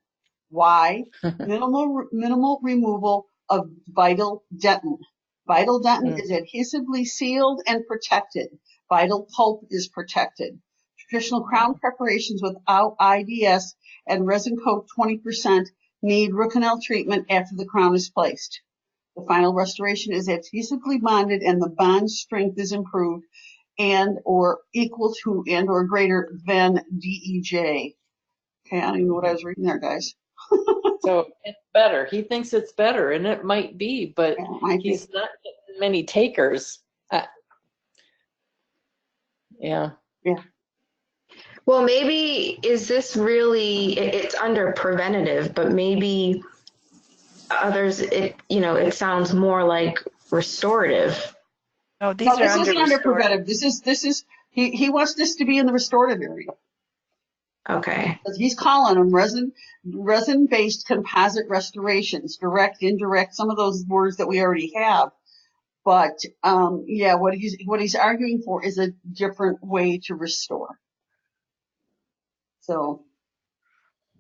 Speaker 1: Why? Minimal removal of vital dentin. Vital dentin is adhesively sealed and protected. Vital pulp is protected. Traditional crown preparations without IDS and resin coat 20% need root canal treatment after the crown is placed. The final restoration is adhesively bonded and the bond strength is improved and or equal to and or greater than DEJ. Okay, I don't even know what I was reading there, guys.
Speaker 6: So it's better. He thinks it's better, and it might be, but he's not getting many takers. Yeah.
Speaker 11: Well, maybe is this really, it's under preventative, but maybe others, it sounds more like restorative.
Speaker 2: No, these are
Speaker 1: this
Speaker 2: under
Speaker 1: isn't under preventive. This is he wants this to be in the restorative area.
Speaker 11: Okay.
Speaker 1: He's calling them resin-based composite restorations, direct, indirect, some of those words that we already have. But yeah, what he's arguing for is a different way to restore. So,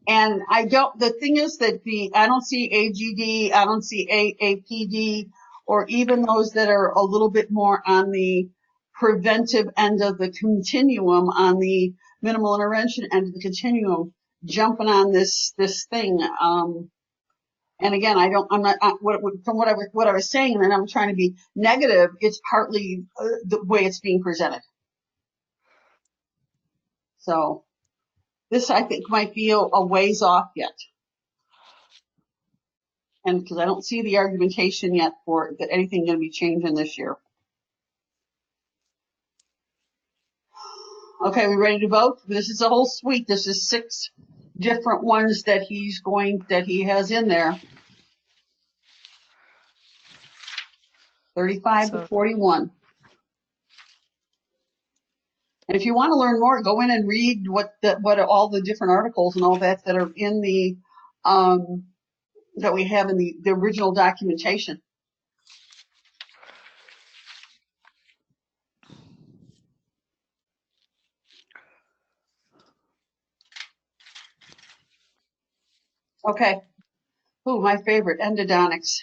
Speaker 1: and the thing is that I don't see AGD, I don't see APD, or even those that are a little bit more on the preventive end of the continuum, on the minimal intervention end of the continuum, jumping on this thing. And again, from what I was saying, and then I'm trying to be negative, it's partly the way it's being presented. So this, I think, might be a ways off yet. And because I don't see the argumentation yet for that anything going to be changing this year. Okay, we ready to vote? This is a whole suite. This is 6 different ones that he has in there. 35 to 41. And if you want to learn more, go in and read what all the different articles and all that are in the that we have in the original documentation. Okay. Ooh, my favorite, endodontics.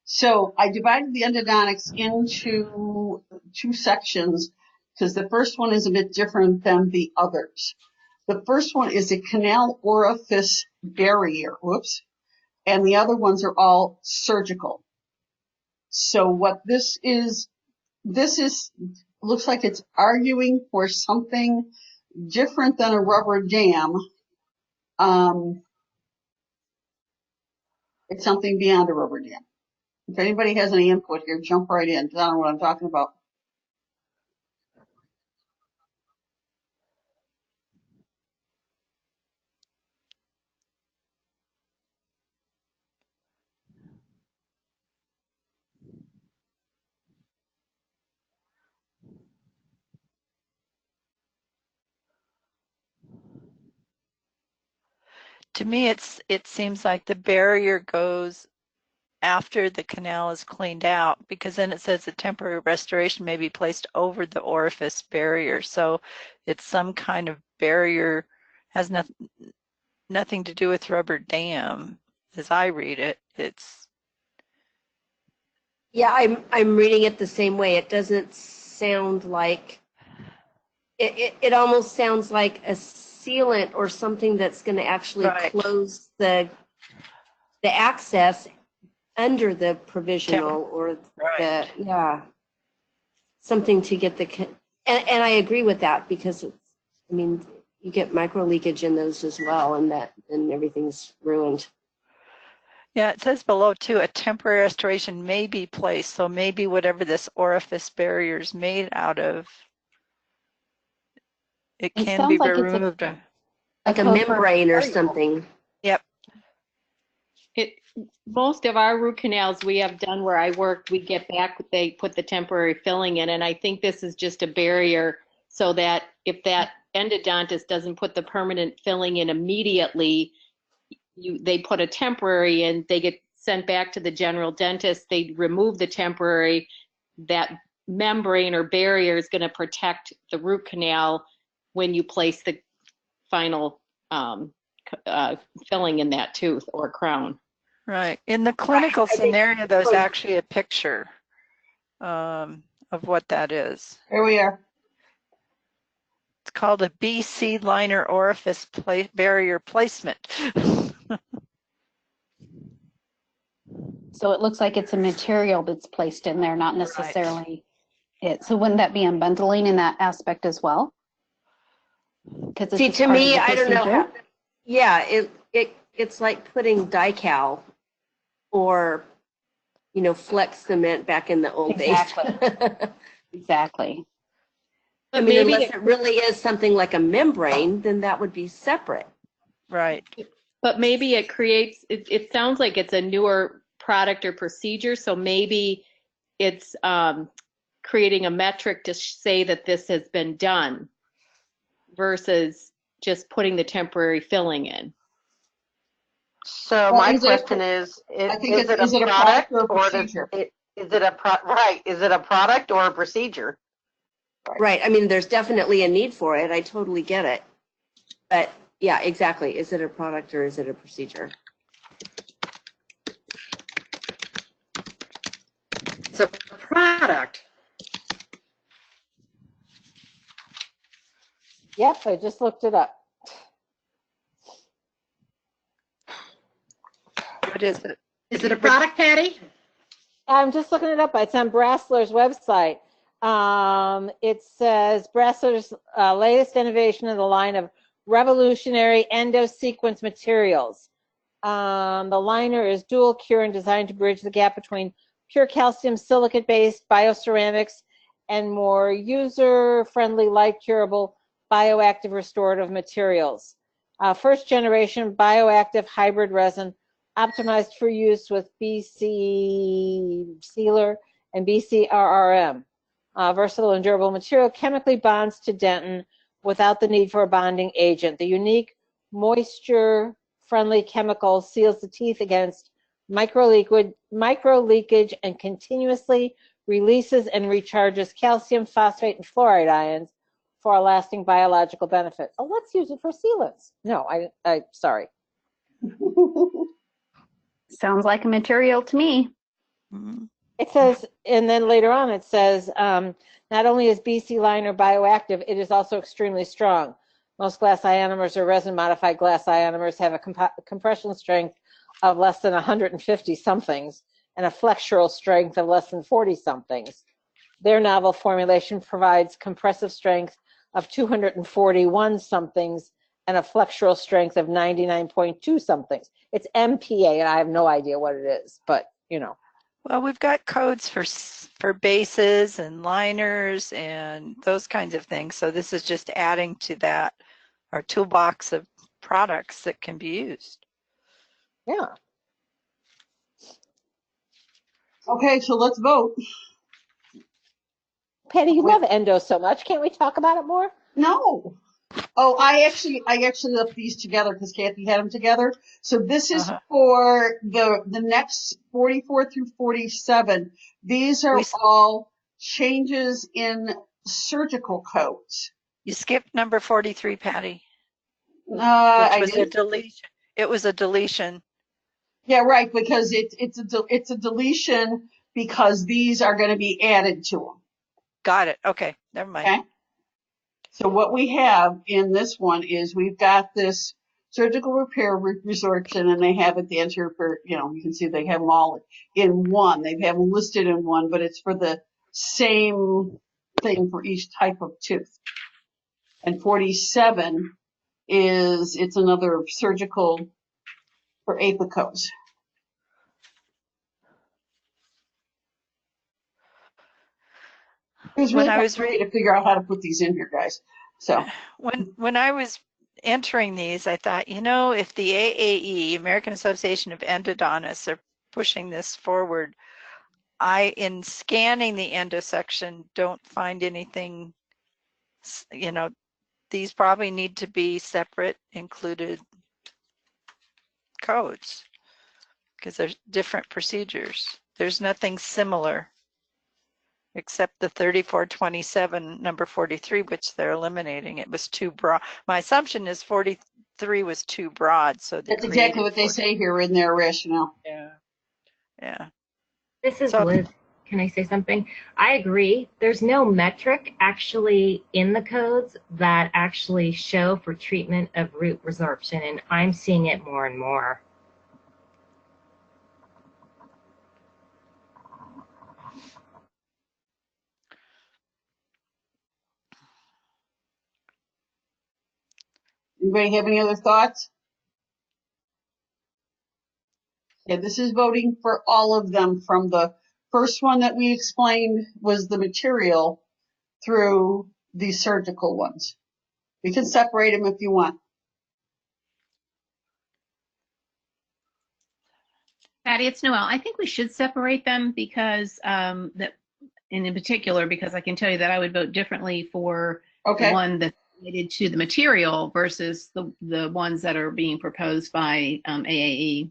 Speaker 1: So I divided the endodontics into 2 sections because the first one is a bit different than the others. The first one is a canal orifice barrier. Whoops. And the other ones are all surgical. So what this is looks like it's arguing for something different than a rubber dam. It's something beyond a rubber dam. If anybody has any input here, jump right in, because I don't know what I'm talking about.
Speaker 2: To me, it seems like the barrier goes after the canal is cleaned out, because then it says a temporary restoration may be placed over the orifice barrier. So it's some kind of barrier, has nothing to do with rubber dam, as I read it. It's
Speaker 3: I'm reading it the same way. It doesn't sound like it almost sounds like a sealant or something that's going to actually close the access under the provisional or the something to get the and I agree with that, because it's, I mean, you get micro leakage in those as well, and everything's ruined.
Speaker 2: Yeah, it says below too, a temporary restoration may be placed. So maybe whatever this orifice barrier is made out of, it can be removed.
Speaker 3: Like a membrane or something.
Speaker 2: Yep.
Speaker 9: Most of our root canals we have done where I worked, we get back, they put the temporary filling in, and I think this is just a barrier so that if that endodontist doesn't put the permanent filling in immediately, they put a temporary in, they get sent back to the general dentist, they remove the temporary, that membrane or barrier is going to protect the root canal when you place the final filling in that tooth or crown.
Speaker 2: Right. In the clinical scenario, there's actually a picture of what that is.
Speaker 1: Here we are.
Speaker 2: It's called a BC liner orifice barrier placement.
Speaker 15: So it looks like it's a material that's placed in there, not necessarily it. So wouldn't that be unbundling in that aspect as well?
Speaker 3: See, to me, I don't know. Yeah, it's like putting Dycal or, Flex cement back in the old days.
Speaker 15: Exactly.
Speaker 3: I mean, unless it really is something like a membrane, then that would be separate.
Speaker 2: Right.
Speaker 9: But maybe it creates, it sounds like it's a newer product or procedure, so maybe it's creating a metric to say that this has been done versus just putting the temporary filling in.
Speaker 14: So my question is it a product or a procedure? Is it a product or a procedure?
Speaker 3: Right. I mean, there's definitely a need for it. I totally get it. But yeah, exactly. Is it a product or is it a procedure?
Speaker 5: It's a product.
Speaker 12: Yep, I just looked it up.
Speaker 2: What is it?
Speaker 5: Is it a product, Patty?
Speaker 12: I'm just looking it up. It's on Brasseler's website. It says Brasseler's latest innovation in the line of revolutionary endo-sequence materials. The liner is dual cure and designed to bridge the gap between pure calcium silicate-based bioceramics and more user-friendly, light-curable, bioactive restorative materials. First generation bioactive hybrid resin optimized for use with BC Sealer and BCRRM. Versatile and durable material chemically bonds to dentin without the need for a bonding agent. The unique moisture-friendly chemical seals the teeth against micro leakage and continuously releases and recharges calcium, phosphate, and fluoride ions for a lasting biological benefit. Oh, let's use it for sealants. No, I sorry.
Speaker 15: Sounds like a material to me.
Speaker 12: It says, and then later on it says, not only is BC liner bioactive, it is also extremely strong. Most glass ionomers or resin modified glass ionomers have a compression strength of less than 150 somethings and a flexural strength of less than 40 somethings. Their novel formulation provides compressive strength of 241 somethings and a flexural strength of 99.2 somethings. It's MPa, and I have no idea what it is, but
Speaker 2: Well, we've got codes for bases and liners and those kinds of things. So this is just adding to that, our toolbox of products that can be used.
Speaker 12: Yeah.
Speaker 1: Okay, so let's vote.
Speaker 12: Patty, you love endo so much. Can't we talk about it more?
Speaker 1: No. Oh, I actually left these together because Kathy had them together. So this is
Speaker 2: Uh-huh.
Speaker 1: for the next 44 through 47. These are all changes in surgical codes.
Speaker 2: You skipped number 43, Patty, which
Speaker 1: I
Speaker 2: was a
Speaker 1: did.
Speaker 2: deletion. It was a deletion.
Speaker 1: Yeah, right, because it's a deletion because these are going to be added to them.
Speaker 2: Got it. Okay, never mind.
Speaker 1: Okay. So what we have in this one is we've got this surgical repair resorption, and they have it the anterior, you can see they have them all in one. They have them listed in one, but it's for the same thing for each type of tooth. And 47 it's another surgical for apicos. It was really hard for me to figure out how to put these in here, guys. So
Speaker 2: when I was entering these, I thought, if the AAE, American Association of Endodontists, are pushing this forward, in scanning the endo section, don't find anything, these probably need to be separate included codes because there's different procedures. There's nothing similar except the 3427 number 43, which they're eliminating. It was too broad. My assumption is 43 was too broad, so
Speaker 1: that's exactly what they say here in their rationale.
Speaker 2: Yeah.
Speaker 8: This is Liz. Can I say something? I agree. There's no metric actually in the codes that actually show for treatment of root resorption, and I'm seeing it more and more.
Speaker 1: Anybody have any other thoughts? Yeah, this is voting for all of them from the first one that we explained was the material through the surgical ones. We can separate them if you want.
Speaker 4: Patty, it's Noelle. I think we should separate them because in particular, because I can tell you that I would vote differently for the one that's related to the material versus the ones that are being proposed by AAE.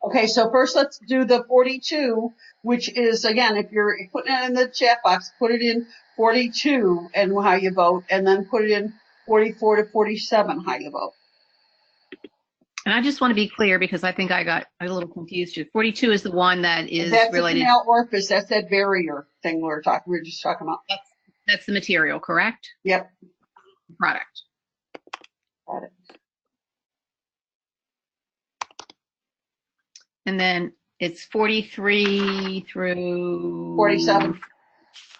Speaker 1: Okay, so first let's do the 42, which is, again, if you're putting it in the chat box, put it in 42 and how you vote, and then put it in 44 to 47 how you vote.
Speaker 4: And I just want to be clear because I think I got a little confused too. 42 is the one that is
Speaker 1: that's
Speaker 4: related.
Speaker 1: That's the canal orifice. That's that barrier thing we were just talking about.
Speaker 4: That's the material, correct?
Speaker 1: Yep.
Speaker 4: Product.
Speaker 1: Got it.
Speaker 4: And then it's 43 through
Speaker 1: 47.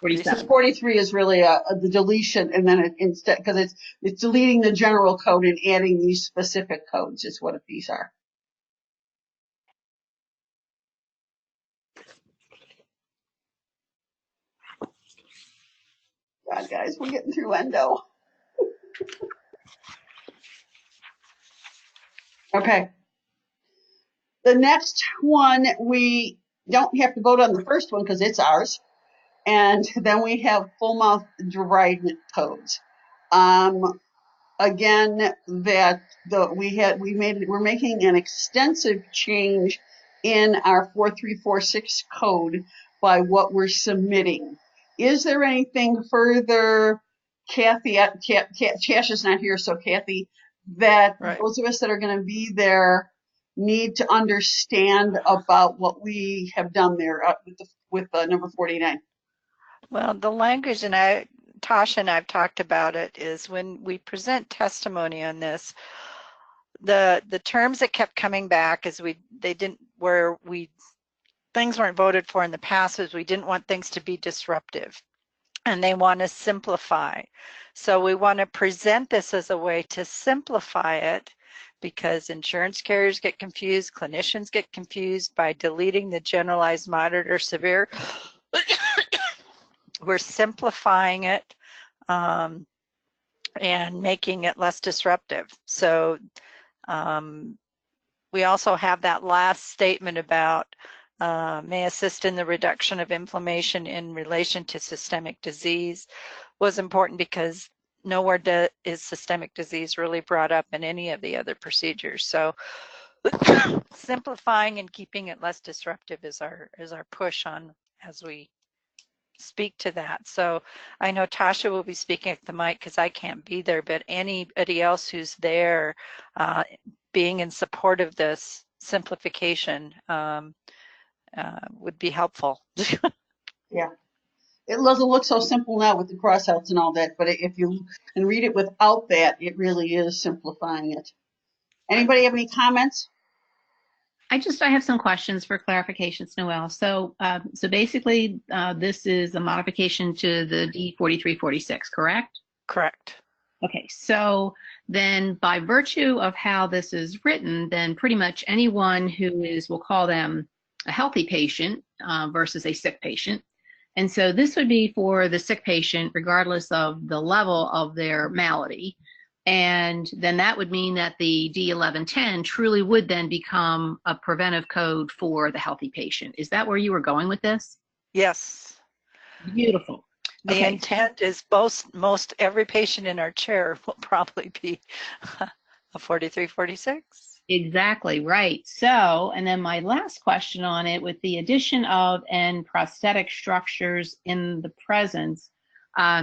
Speaker 4: 47.
Speaker 1: 43 is really the deletion, and then instead, because it's deleting the general code and adding these specific codes is what these are. God, guys, we're getting through endo. Okay. The next one, we don't have to vote on the first one because it's ours. And then we have full mouth debridement codes. Again, that we're making an extensive change in our 4346 code by what we're submitting. Is there anything further, Kathy? Chash is not here, so Kathy, that those of us that are going to be there need to understand about what we have done there with number 49?
Speaker 2: Well, the language, and Tasha and I've talked about it, is when we present testimony on this, the terms that kept coming back is things weren't voted for in the past is we didn't want things to be disruptive, and they want to simplify. So we want to present this as a way to simplify it, because insurance carriers get confused, clinicians get confused by deleting the generalized, moderate, or severe. We're simplifying it and making it less disruptive. So we also have that last statement about may assist in the reduction of inflammation in relation to systemic disease was important because nowhere is systemic disease really brought up in any of the other procedures. So simplifying and keeping it less disruptive is our push on as we speak to that. So I know Tasha will be speaking at the mic because I can't be there, but anybody else who's there being in support of this simplification would be helpful.
Speaker 1: Yeah. It doesn't look so simple now with the crossouts and all that, but if you can read it without that, it really is simplifying it. Anybody have any comments?
Speaker 4: I have some questions for clarifications, Noel. So basically, this is a modification to the D4346, correct?
Speaker 2: Correct.
Speaker 4: Okay, so then by virtue of how this is written, then pretty much anyone who is, we'll call them a healthy patient versus a sick patient. And so this would be for the sick patient, regardless of the level of their malady. And then that would mean that the D1110 truly would then become a preventive code for the healthy patient. Is that where you were going with this?
Speaker 2: Yes.
Speaker 4: Beautiful.
Speaker 2: The
Speaker 4: Okay.
Speaker 2: intent is most every patient in our chair will probably be a 4346.
Speaker 4: Exactly, right. So, and then my last question on it, with the addition of and prosthetic structures in the presence,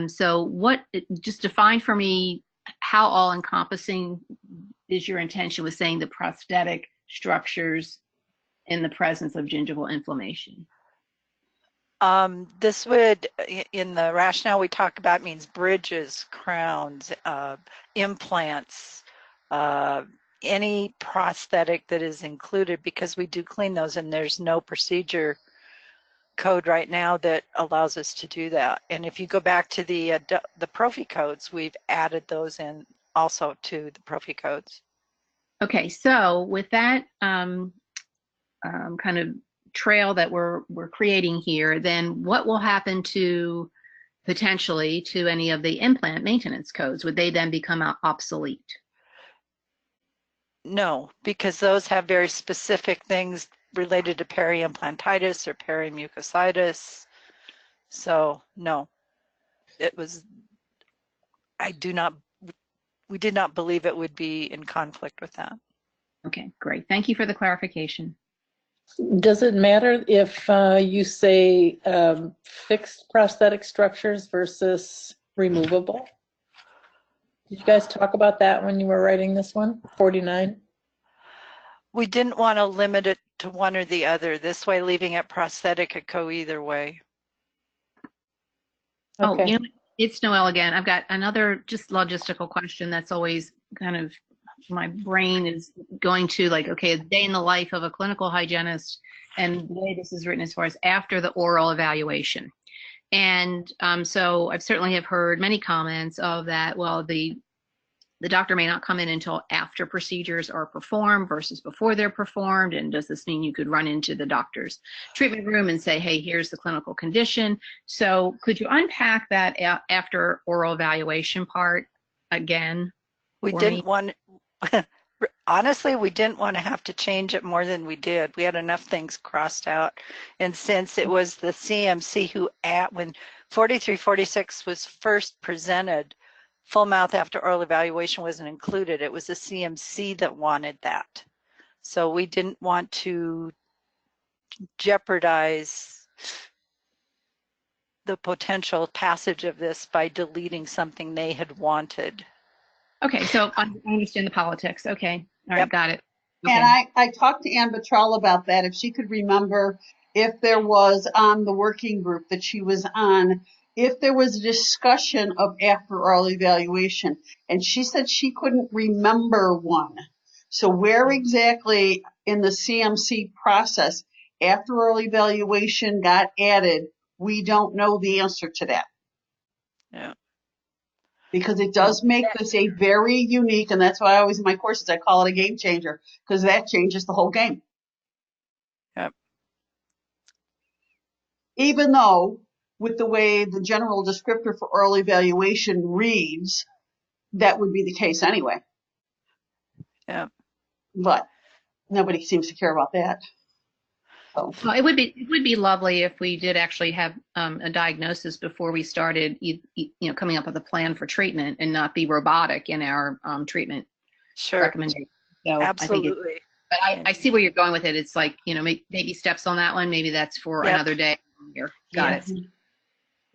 Speaker 4: so what, just define for me how all encompassing is your intention with saying the prosthetic structures in the presence of gingival inflammation?
Speaker 2: This would, in the rationale we talk about, means bridges, crowns, implants, any prosthetic that is included, because we do clean those and there's no procedure code right now that allows us to do that. And if you go back to the Prophy codes, we've added those in also to the Prophy codes.
Speaker 4: Okay, so with that kind of trail that we're creating here, then what will happen to potentially to any of the implant maintenance codes? Would they then become obsolete?
Speaker 2: No, because those have very specific things related to peri-implantitis or perimucositis. So no, we did not believe it would be in conflict with that.
Speaker 4: Okay, great. Thank you for the clarification.
Speaker 6: Does it matter if you say fixed prosthetic structures versus removable? Did you guys talk about that when you were writing this one, 49?
Speaker 2: We didn't want to limit it to one or the other. This way, leaving it prosthetic could go either way.
Speaker 4: Okay. Oh, you know, it's Noelle again. I've got another just logistical question that's always kind of, my brain is going to like, okay, a day in the life of a clinical hygienist, and the way this is written as far as after the oral evaluation. And so I've certainly have heard many comments of that, well, the doctor may not come in until after procedures are performed versus before they're performed. And does this mean you could run into the doctor's treatment room and say, hey, here's the clinical condition? So could you unpack that after oral evaluation part again?
Speaker 2: We didn't want, honestly, we didn't want to have to change it more than we did. We had enough things crossed out. And since it was the CMC who, when 4346 was first presented, full mouth after oral evaluation wasn't included. It was the CMC that wanted that. So we didn't want to jeopardize the potential passage of this by deleting something they had wanted.
Speaker 4: Okay, so I understand the politics. Okay, all right, got it. Okay.
Speaker 1: And I talked to Ann Battrell about that, if she could remember if there was on the working group that she was on, if there was a discussion of after oral evaluation, and she said she couldn't remember one. So where exactly in the CMC process after oral evaluation got added, we don't know the answer to that.
Speaker 2: Yeah.
Speaker 1: Because it does make this a very unique, and that's why I always in my courses I call it a game changer, because that changes the whole game.
Speaker 2: Yep.
Speaker 1: Even though with the way the general descriptor for oral evaluation reads, that would be the case anyway.
Speaker 2: Yeah.
Speaker 1: But nobody seems to care about that.
Speaker 4: Well, it would be lovely if we did actually have a diagnosis before we started, coming up with a plan for treatment and not be robotic in our treatment recommendation. So
Speaker 2: Absolutely.
Speaker 4: But I see where you're going with it. It's like, maybe steps on that one. Maybe that's for another day. Here. Got it.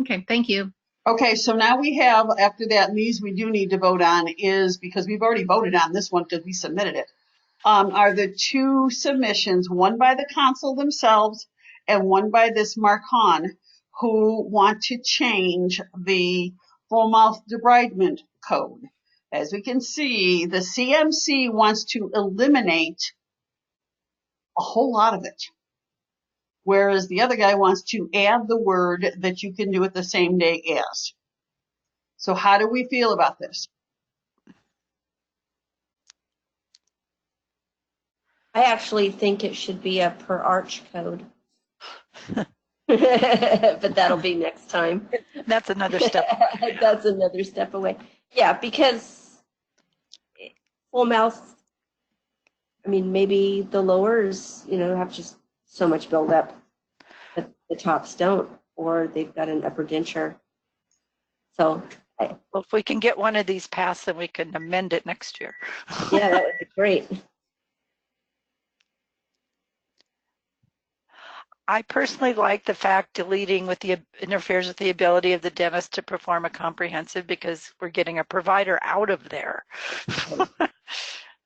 Speaker 4: Okay, thank you.
Speaker 1: Okay, so now we have, after that, and these we do need to vote on, is because we've already voted on this one because we submitted it, are the two submissions, one by the council themselves and one by this Mark Hahn, who want to change the full mouth debridement code. As we can see, the CMC wants to eliminate a whole lot of it, whereas the other guy wants to add the word that you can do it the same day as. So how do we feel about this?
Speaker 3: I actually think it should be a per arch code. But that'll be next time.
Speaker 2: That's another step.
Speaker 3: That's another step away. Yeah, because full mouth, I mean, maybe the lowers, have just so much buildup that the tops don't, or they've got an upper denture. So,
Speaker 2: well, if we can get one of these passed, then we can amend it next year.
Speaker 3: Yeah, that would be great.
Speaker 2: I personally like the fact deleting interferes with the ability of the dentist to perform a comprehensive, because we're getting a provider out of there.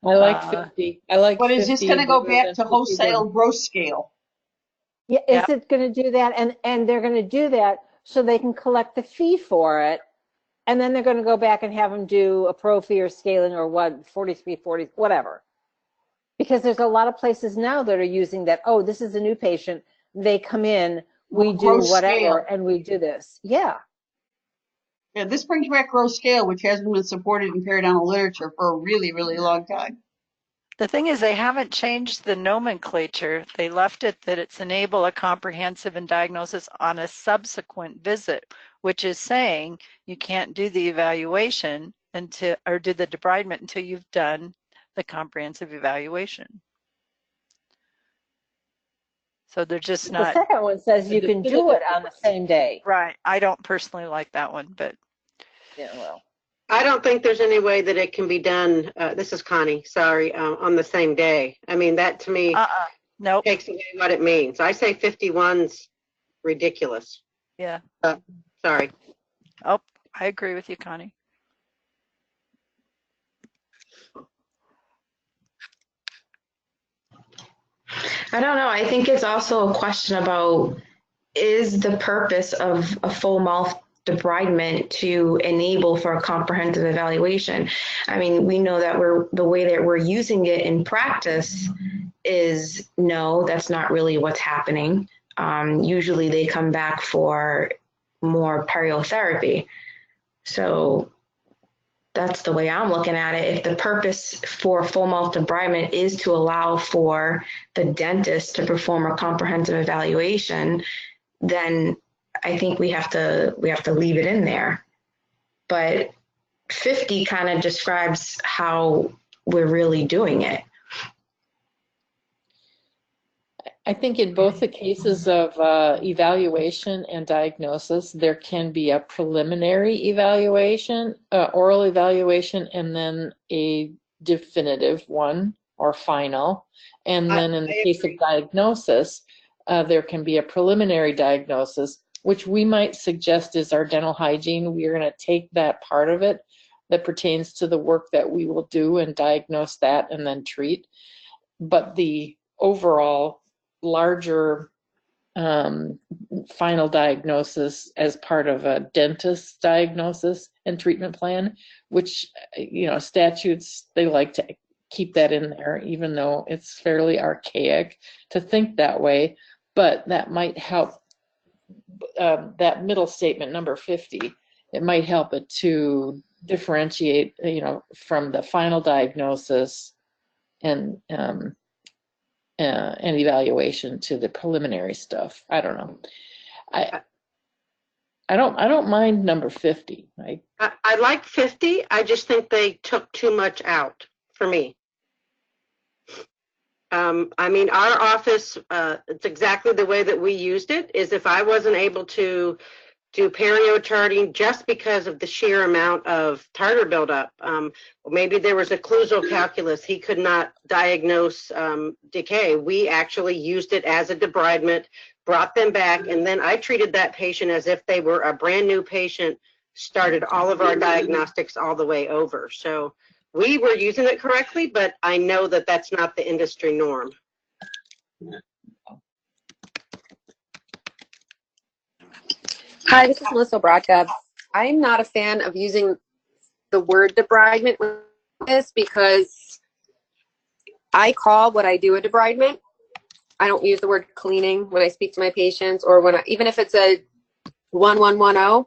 Speaker 6: I like 50. I like
Speaker 1: But
Speaker 6: 50.
Speaker 1: is this going to go back to wholesale gross scale?
Speaker 12: Yeah, is it going to do that? And they're going to do that so they can collect the fee for it. And then they're going to go back and have them do a pro fee or scaling or 43, 40, whatever. Because there's a lot of places now that are using that. Oh, this is a new patient. They come in, we do whatever, and we do this. Yeah.
Speaker 1: Yeah, this brings back gross scale, which hasn't been supported in periodontal literature for a really, really long time.
Speaker 2: The thing is, they haven't changed the nomenclature. They left it that it's enable a comprehensive and diagnosis on a subsequent visit, which is saying you can't do the evaluation or do the debridement until you've done the comprehensive evaluation. So they're just not.
Speaker 12: The second one says you can do it on the same day.
Speaker 2: Right. I don't personally like that one, but.
Speaker 12: Yeah, well.
Speaker 14: I don't think there's any way that it can be done. This is Connie, sorry, on the same day. I mean, that to me
Speaker 2: nope.
Speaker 14: takes away what it means. I say 51's ridiculous.
Speaker 2: Yeah.
Speaker 14: Sorry.
Speaker 2: Oh, I agree with you, Connie.
Speaker 11: I don't know. I think it's also a question about, is the purpose of a full mouth debridement to enable for a comprehensive evaluation? I mean, we know that the way that we're using it in practice is no, that's not really what's happening. Usually they come back for more periotherapy. So that's the way I'm looking at it. If the purpose for full mouth debridement is to allow for the dentist to perform a comprehensive evaluation, then I think we have to leave it in there. But 50 kind of describes how we're really doing it.
Speaker 6: I think in both the cases of evaluation and diagnosis, there can be a preliminary evaluation, oral evaluation, and then a definitive one or final. And then in the case of diagnosis, there can be a preliminary diagnosis, which we might suggest is our dental hygiene. We are going to take that part of it that pertains to the work that we will do and diagnose that and then treat. But the overall larger final diagnosis as part of a dentist's diagnosis and treatment plan, which, statutes, they like to keep that in there, even though it's fairly archaic to think that way. But that might help, that middle statement, number 50, it might help it to differentiate, from the final diagnosis and evaluation to the preliminary stuff. I don't know. I don't mind number 50.
Speaker 14: I like 50. I just think they took too much out for me. I mean, our office, it's exactly the way that we used it, is if I wasn't able to do perio charting just because of the sheer amount of tartar buildup. Maybe there was occlusal calculus. He could not diagnose decay. We actually used it as a debridement, brought them back, and then I treated that patient as if they were a brand new patient, started all of our diagnostics all the way over. So we were using it correctly, but I know that that's not the industry norm.
Speaker 10: Hi, this is Melissa Bratka. I'm not a fan of using the word debridement with this because I call what I do a debridement. I don't use the word cleaning when I speak to my patients, or when even if it's a 1110,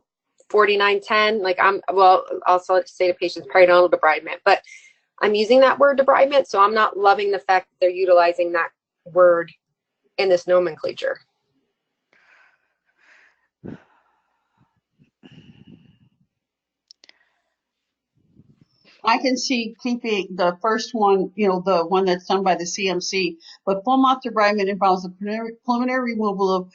Speaker 10: 4910, like well, also say to patients periodontal debridement, but I'm using that word debridement, so I'm not loving the fact that they're utilizing that word in this nomenclature.
Speaker 1: I can see keeping the first one, the one that's done by the CMC, but full mouth debridement involves the preliminary removal of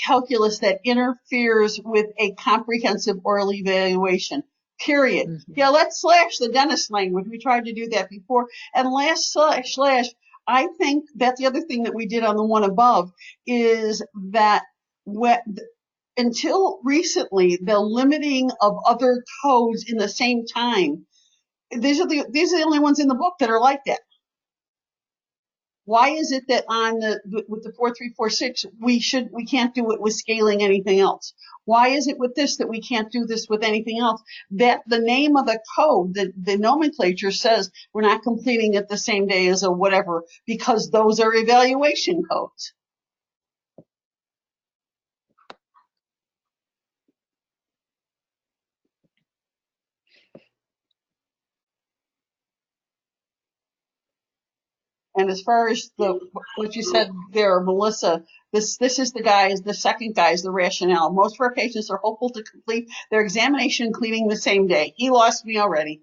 Speaker 1: calculus that interferes with a comprehensive oral evaluation, period.
Speaker 6: Mm-hmm.
Speaker 1: Yeah, let's slash the dentist language. We tried to do that before. And last slash, I think that the other thing that we did on the one above is that until recently, the limiting of other codes in the same time, these are the only ones in the book that are like that. Why is it that with the 4346 we can't do it with scaling anything else? Why is it with this that we can't do this with anything else? That the name of the code, the nomenclature says we're not completing it the same day as a whatever, because those are evaluation codes. And as far as what you said there, Melissa, this is the second guy's the rationale. Most of our patients are hopeful to complete their examination and cleaning the same day. He lost me already.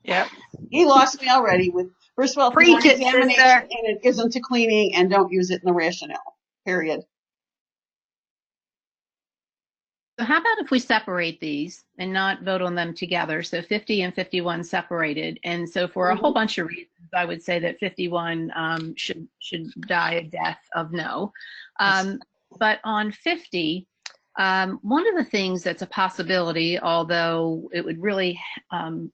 Speaker 2: Yep.
Speaker 1: He lost me already with, first of all,
Speaker 10: Preach it,
Speaker 1: examination
Speaker 10: sister.
Speaker 1: and it isn't to cleaning, and don't use it in the rationale, period.
Speaker 4: So how about if we separate these and not vote on them together? So 50 and 51 separated. And so for a whole bunch of reasons, I would say that 51 should die a death of no. But on 50, one of the things that's a possibility, although it would really,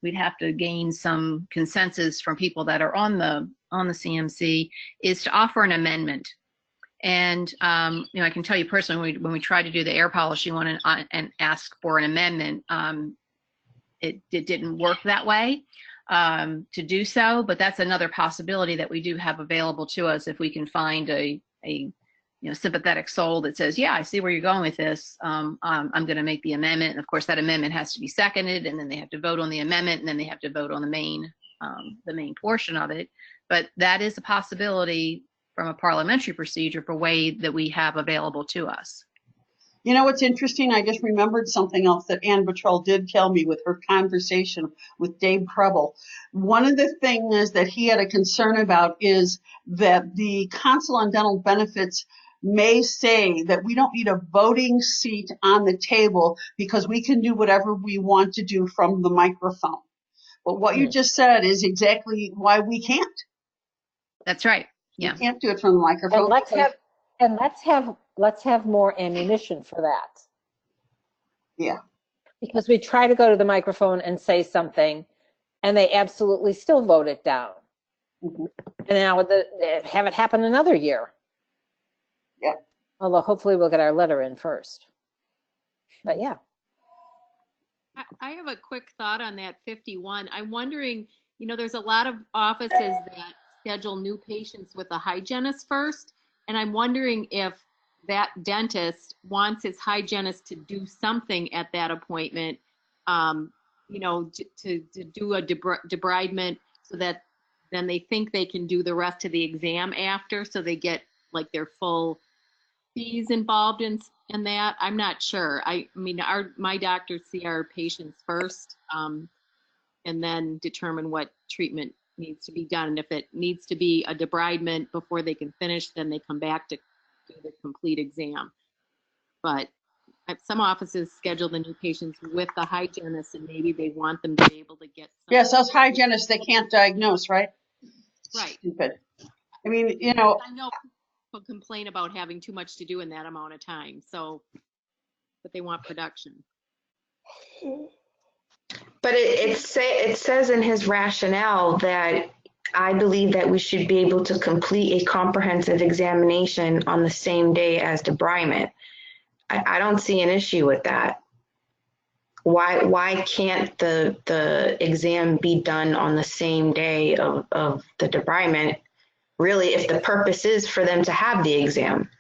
Speaker 4: we'd have to gain some consensus from people that are on the CMC, is to offer an amendment. And I can tell you personally, when we tried to do the air polishing one and ask for an amendment, it didn't work that way to do so. But that's another possibility that we do have available to us if we can find a sympathetic soul that says, yeah, I see where you're going with this. I'm going to make the amendment. And of course, that amendment has to be seconded, and then they have to vote on the amendment, and then they have to vote on the main portion of it. But that is a possibility from a parliamentary procedure for way that we have available to us.
Speaker 1: You know what's interesting? I just remembered something else that Ann Bottrell did tell me with her conversation with Dave Preble. One of the things that he had a concern about is that the Council on Dental Benefits may say that we don't need a voting seat on the table because we can do whatever we want to do from the microphone. But what you just said is exactly why we can't.
Speaker 4: That's right. Yeah.
Speaker 1: You can't do it from the microphone.
Speaker 12: And let's have more ammunition for that.
Speaker 1: Yeah.
Speaker 12: Because we try to go to the microphone and say something, and they absolutely still vote it down.
Speaker 1: Mm-hmm.
Speaker 12: And now have it happen another year.
Speaker 1: Yeah.
Speaker 12: Although hopefully we'll get our letter in first. But yeah.
Speaker 9: I have a quick thought on that 51. I'm wondering, there's a lot of offices that schedule new patients with a hygienist first. And I'm wondering if that dentist wants his hygienist to do something at that appointment, to do a debridement so that then they think they can do the rest of the exam after, so they get like their full fees involved in that. I'm not sure. My doctors see our patients first, and then determine what treatment needs to be done. And if it needs to be a debridement before they can finish, then they come back to do the complete exam. But some offices schedule the new patients with the hygienist, and maybe they want them to be able to get some.
Speaker 1: Yes, us hygienists, they can't diagnose, right?
Speaker 9: Right.
Speaker 1: Stupid. I mean,
Speaker 9: I know people complain about having too much to do in that amount of time. So, but they want production.
Speaker 11: But it says in his rationale that I believe that we should be able to complete a comprehensive examination on the same day as debridement. I don't see an issue with that. Why can't the exam be done on the same day of the debridement? Really, if the purpose is for them to have the exam.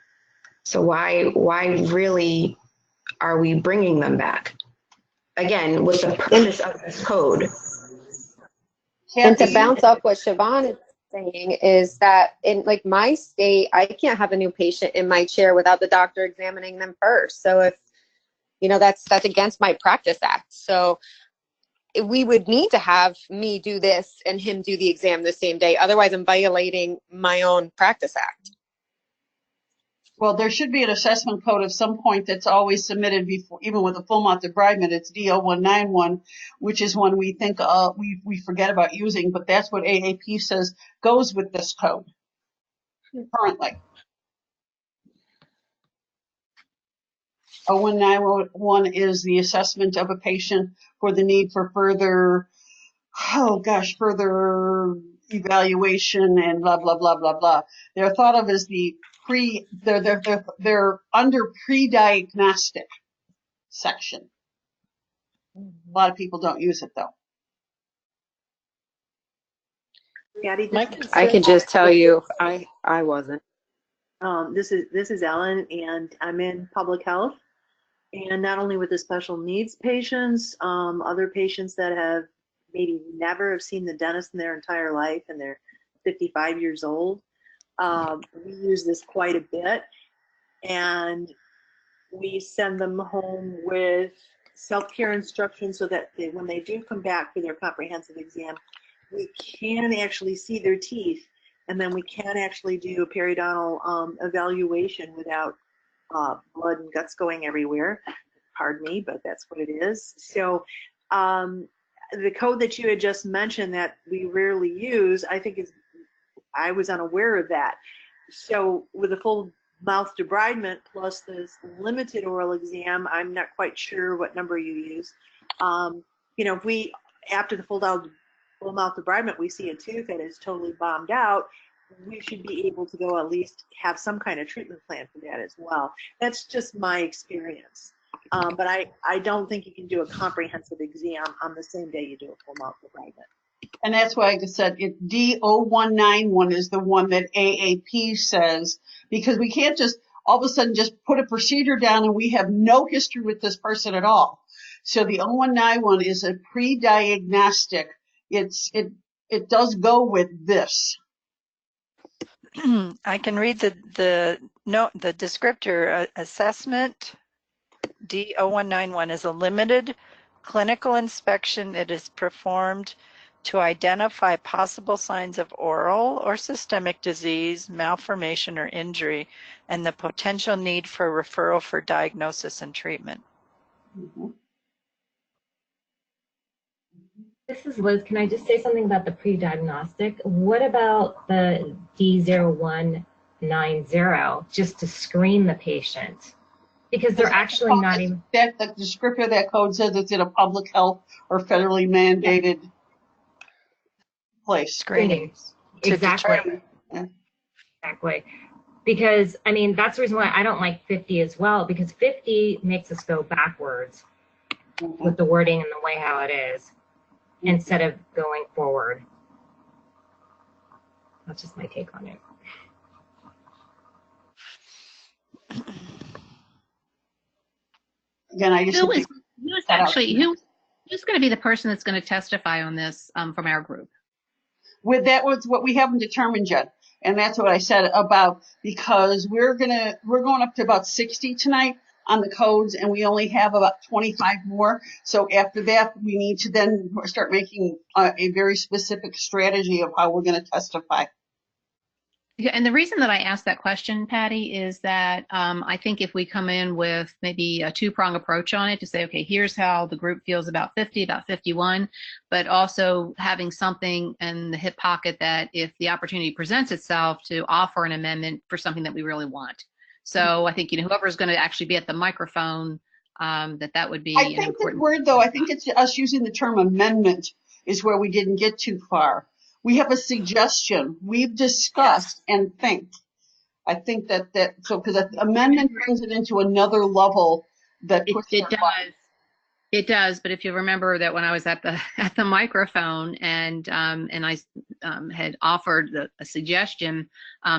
Speaker 11: So why really are we bringing them back? Again, with the purpose of this code.
Speaker 10: And to bounce off what Siobhan is saying is that in like my state, I can't have a new patient in my chair without the doctor examining them first. So if, that's against my practice act. So we would need to have me do this and him do the exam the same day. Otherwise, I'm violating my own practice act.
Speaker 1: Well, there should be an assessment code of some point that's always submitted before, even with a full mouth debridement. It's D0191, which is one we think we forget about using, but that's what AAP says goes with this code currently. 0191 is the assessment of a patient for the need for further evaluation and blah blah blah blah blah. They're thought of as they're under pre-diagnostic section. A lot of people don't use it though.
Speaker 10: I can just tell you, I wasn't.
Speaker 13: This is Ellen, and I'm in public health, and not only with the special needs patients, other patients that have maybe never have seen the dentist in their entire life, and they're 55 years old. We use this quite a bit, and we send them home with self-care instructions so that when they do come back for their comprehensive exam, we can actually see their teeth, and then we can actually do a periodontal evaluation without blood and guts going everywhere. Pardon me, but that's what it is. So the code that you had just mentioned that we rarely use, I was unaware of that. So with a full mouth debridement plus this limited oral exam, I'm not quite sure what number you use. If we, after the full mouth debridement, we see a tooth that is totally bombed out, we should be able to go at least have some kind of treatment plan for that as well. That's just my experience. But I don't think you can do a comprehensive exam on the same day you do a full mouth debridement.
Speaker 1: And that's why I said D0191 is the one that AAP says, because we can't just all of a sudden just put a procedure down and we have no history with this person at all. So the 0191 is a pre-diagnostic. It does go with this.
Speaker 2: I can read the descriptor assessment. D0191 is a limited clinical inspection. It is performed to identify possible signs of oral or systemic disease, malformation, or injury, and the potential need for referral for diagnosis and treatment.
Speaker 1: Mm-hmm.
Speaker 8: This is Liz. Can I just say something about the pre-diagnostic? What about the D0190, just to screen the patient? Because they're actually not even...
Speaker 1: The descriptor of that code says it's in a public health or federally mandated place.
Speaker 8: Screening. Exactly.
Speaker 1: Yeah.
Speaker 8: Exactly. Because, that's the reason why I don't like 50 as well, because 50 makes us go backwards with the wording and the way how it is, instead of going forward. That's just my take on it.
Speaker 1: Again,
Speaker 4: who's going to be the person that's going to testify on this from our group?
Speaker 1: That was what we haven't determined yet, and that's what I said about, because we're going up to about 60 tonight. on the codes, and we only have about 25 more. So after that, we need to then start making a very specific strategy of how we're going to testify.
Speaker 4: Yeah, and the reason that I asked that question, Patty, is that I think if we come in with maybe a two-prong approach on it to say, okay, here's how the group feels about 50, about 51, but also having something in the hip pocket that if the opportunity presents itself to offer an amendment for something that we really want. So I think, whoever's going to actually be at the microphone, that would be
Speaker 1: I
Speaker 4: an
Speaker 1: think the
Speaker 4: important
Speaker 1: word, though, I think it's us using the term amendment is where we didn't get too far. We have a suggestion. We've discussed and think. I think so because amendment brings it into another level that puts
Speaker 4: it does. It does, but if you remember that when I was at the microphone and I had offered a suggestion,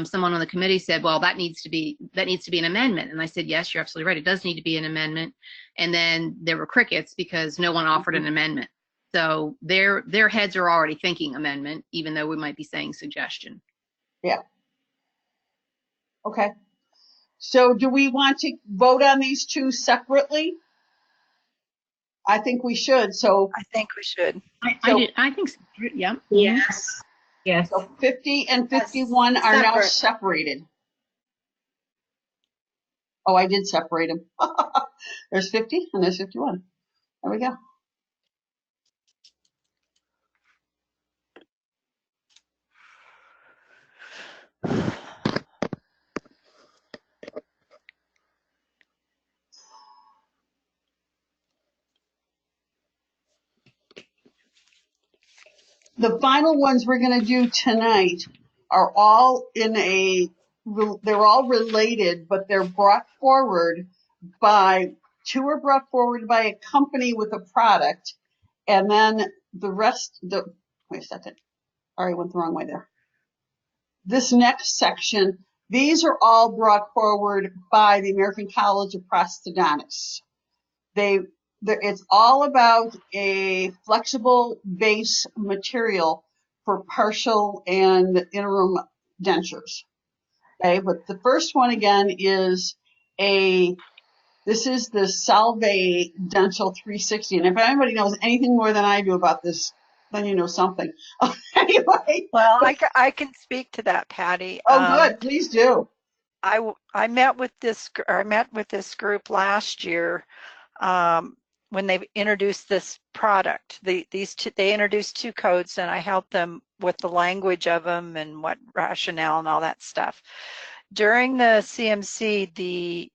Speaker 4: someone on the committee said, "Well, that needs to be an amendment." And I said, "Yes, you're absolutely right. It does need to be an amendment." And then there were crickets because no one offered an amendment. So their heads are already thinking amendment, even though we might be saying suggestion.
Speaker 1: Yeah. Okay. So do we want to vote on these two separately? I think we should. So
Speaker 2: I think we should.
Speaker 4: I think so. Yeah.
Speaker 5: Yes. Yes.
Speaker 1: So 50 and 51 are now separated. Oh, I did separate them. There's 50 and there's 51. There we go. The final ones we're going to do tonight are all they're all related, but they're brought forward two are brought forward by a company with a product, and then the rest, wait a second. Sorry, I went the wrong way there. This next section, these are all brought forward by the American College of Prosthodontists. It's all about a flexible base material for partial and interim dentures. Okay, but the first one again is this is the Salve Dental 360. And if anybody knows anything more than I do about this, then you know something. Anyway.
Speaker 2: Well, I can speak to that, Patty.
Speaker 1: Oh, good. Please do.
Speaker 2: I met with this group last year when they introduced this product. They introduced two codes, and I helped them with the language of them and what rationale and all that stuff. During the CMC,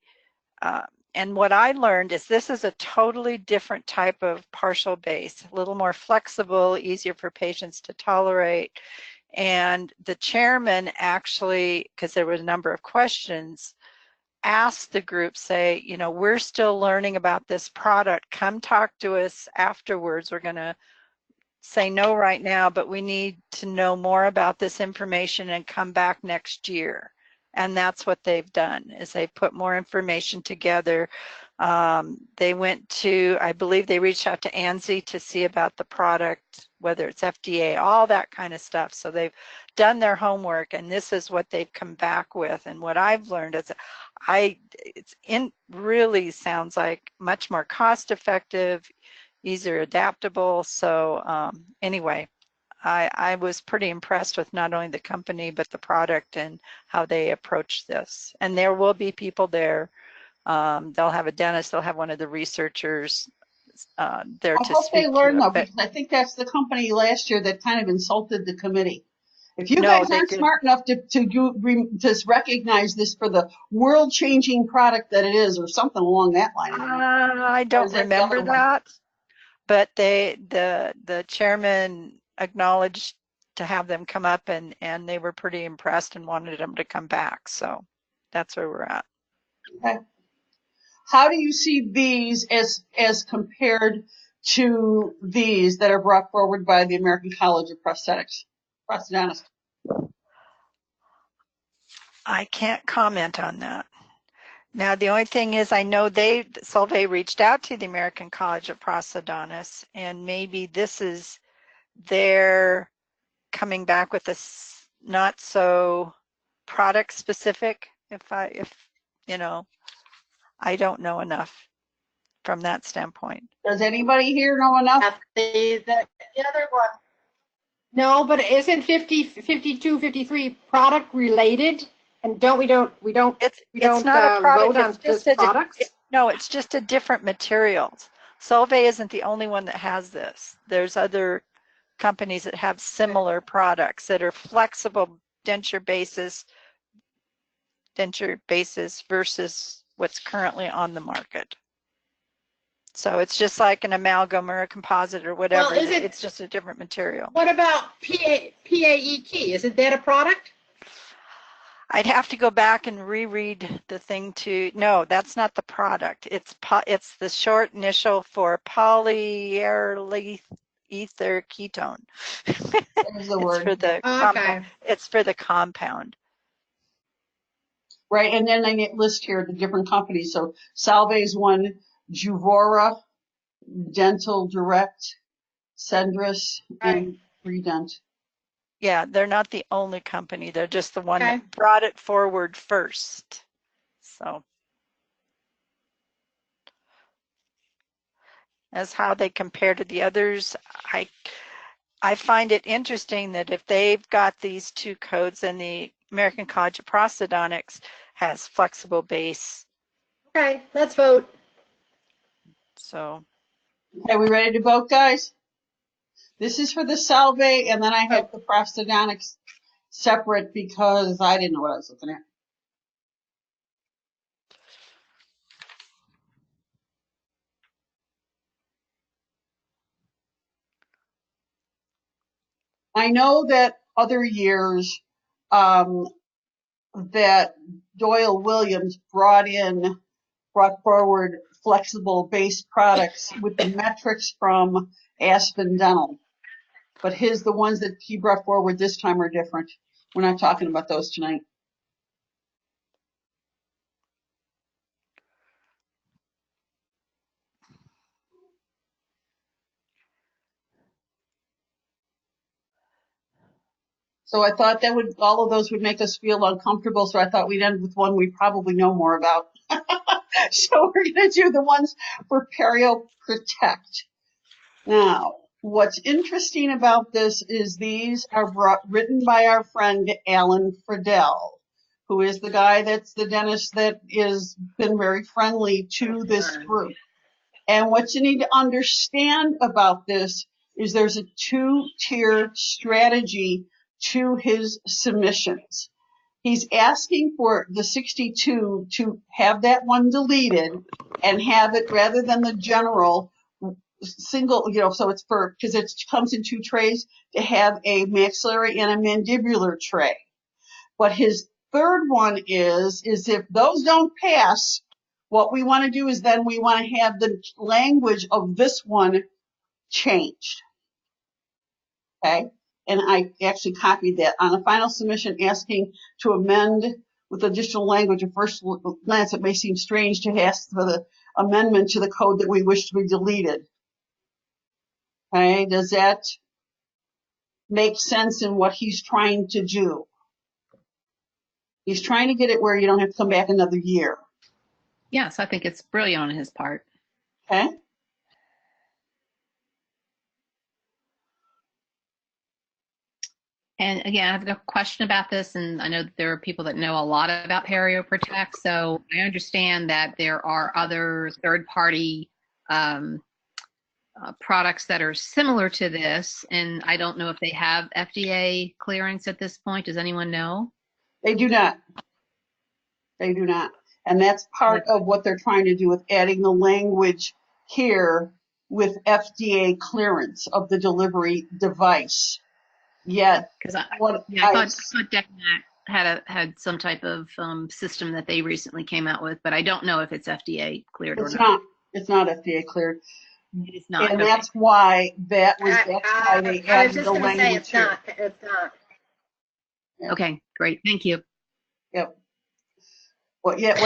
Speaker 2: and what I learned is this is a totally different type of partial base, a little more flexible, easier for patients to tolerate. And the chairman actually, because there were a number of questions, asked the group, say, we're still learning about this product. Come talk to us afterwards. We're going to say no right now, but we need to know more about this information and come back next year. And that's what they've done, is they put more information together. They went to, I believe they reached out to ANSI to see about the product, whether it's FDA, all that kind of stuff. So they've done their homework, and this is what they've come back with. And what I've learned is really sounds like much more cost effective, easier adaptable. So anyway, I was pretty impressed with not only the company, but the product and how they approach this. And there will be people there. They'll have a dentist, they'll have one of the researchers there to speak to.
Speaker 1: I hope they learn, though, because I think that's the company last year that kind of insulted the committee. If you guys aren't smart enough to recognize this for the world-changing product that it is, or something along that line.
Speaker 2: I don't remember that, but the chairman acknowledged to have them come up, and they were pretty impressed and wanted them to come back. So that's where we're at.
Speaker 1: Okay. How do you see these as compared to these that are brought forward by the American College of Prosthodontists?
Speaker 2: I can't comment on that. Now, the only thing is, I know Solvay reached out to the American College of Prosthodontists, and maybe this is their coming back with a not so product specific, if I don't know enough from that standpoint.
Speaker 1: Does anybody here know enough?
Speaker 5: The other one. No, but isn't 50, 52, 53 product related? And we don't
Speaker 2: It's not a product,
Speaker 5: vote on
Speaker 2: it's just
Speaker 5: just products?
Speaker 2: no, it's just a different materials. Solvay isn't the only one that has this. There's other companies that have similar products that are flexible denture basis versus what's currently on the market. So it's just like an amalgam or a composite or whatever.
Speaker 5: Well,
Speaker 2: it's just a different material.
Speaker 5: What about PAET? Isn't that a product?
Speaker 2: I'd have to go back and reread the thing to, no, that's not the product. It's the short initial for polyarylether ketone.
Speaker 1: There's the word.
Speaker 2: For the compound. It's for the compound.
Speaker 1: Right, and then they list here the different companies. So Solvay's one, Juvora, Dental Direct, Cendris, and Redent.
Speaker 2: Yeah, they're not the only company. They're just the one that brought it forward first. So as how they compare to the others, I find it interesting that if they've got these two codes, then the American College of Prosthodontics has flexible base.
Speaker 5: Okay, let's vote.
Speaker 2: So.
Speaker 1: Okay, we ready to vote, guys? This is for the Solvay, and then I have the prosthodontics separate because I didn't know what I was looking at. I know that other years that Doyle Williams brought forward flexible base products with the metrics from Aspen Dental. But the ones that he brought forward this time are different. We're not talking about those tonight. So I thought all of those would make us feel uncomfortable. So I thought we'd end with one we probably know more about. So we're going to do the ones for Perio Protect. Now, what's interesting about this is these are written by our friend Alan Friedel, who is the guy that's the dentist that has been very friendly to this group. And what you need to understand about this is there's a two-tier strategy to his submissions. He's asking for the 62 to have that one deleted and have it rather than the general single, so it's because it comes in two trays, to have a maxillary and a mandibular tray. But his third one is if those don't pass, what we want to do is then we want to have the language of this one changed. Okay? And I actually copied that on the final submission, asking to amend with additional language. At first glance, it may seem strange to ask for the amendment to the code that we wish to be deleted. Okay, does that make sense in what he's trying to do? He's trying to get it where you don't have to come back another year.
Speaker 4: Yes, I think it's brilliant on his part.
Speaker 1: Okay.
Speaker 4: And again, I have a question about this, and I know that there are people that know a lot about Perio Protect, so I understand that there are other third-party products that are similar to this, and I don't know if they have FDA clearance at this point. Does anyone know?
Speaker 1: They do not. They do not. And that's part of what they're trying to do with adding the language here with FDA clearance of the delivery device. Yet,
Speaker 4: because I thought DECMAT had some type of system that they recently came out with, but I don't know if it's FDA cleared or not.
Speaker 1: It's not FDA cleared.
Speaker 4: It is not.
Speaker 1: And
Speaker 4: okay.
Speaker 1: that's why that's why they added the language.
Speaker 5: It's not.
Speaker 1: Yeah.
Speaker 4: Okay, great. Thank you.
Speaker 1: Yep. Well, yeah.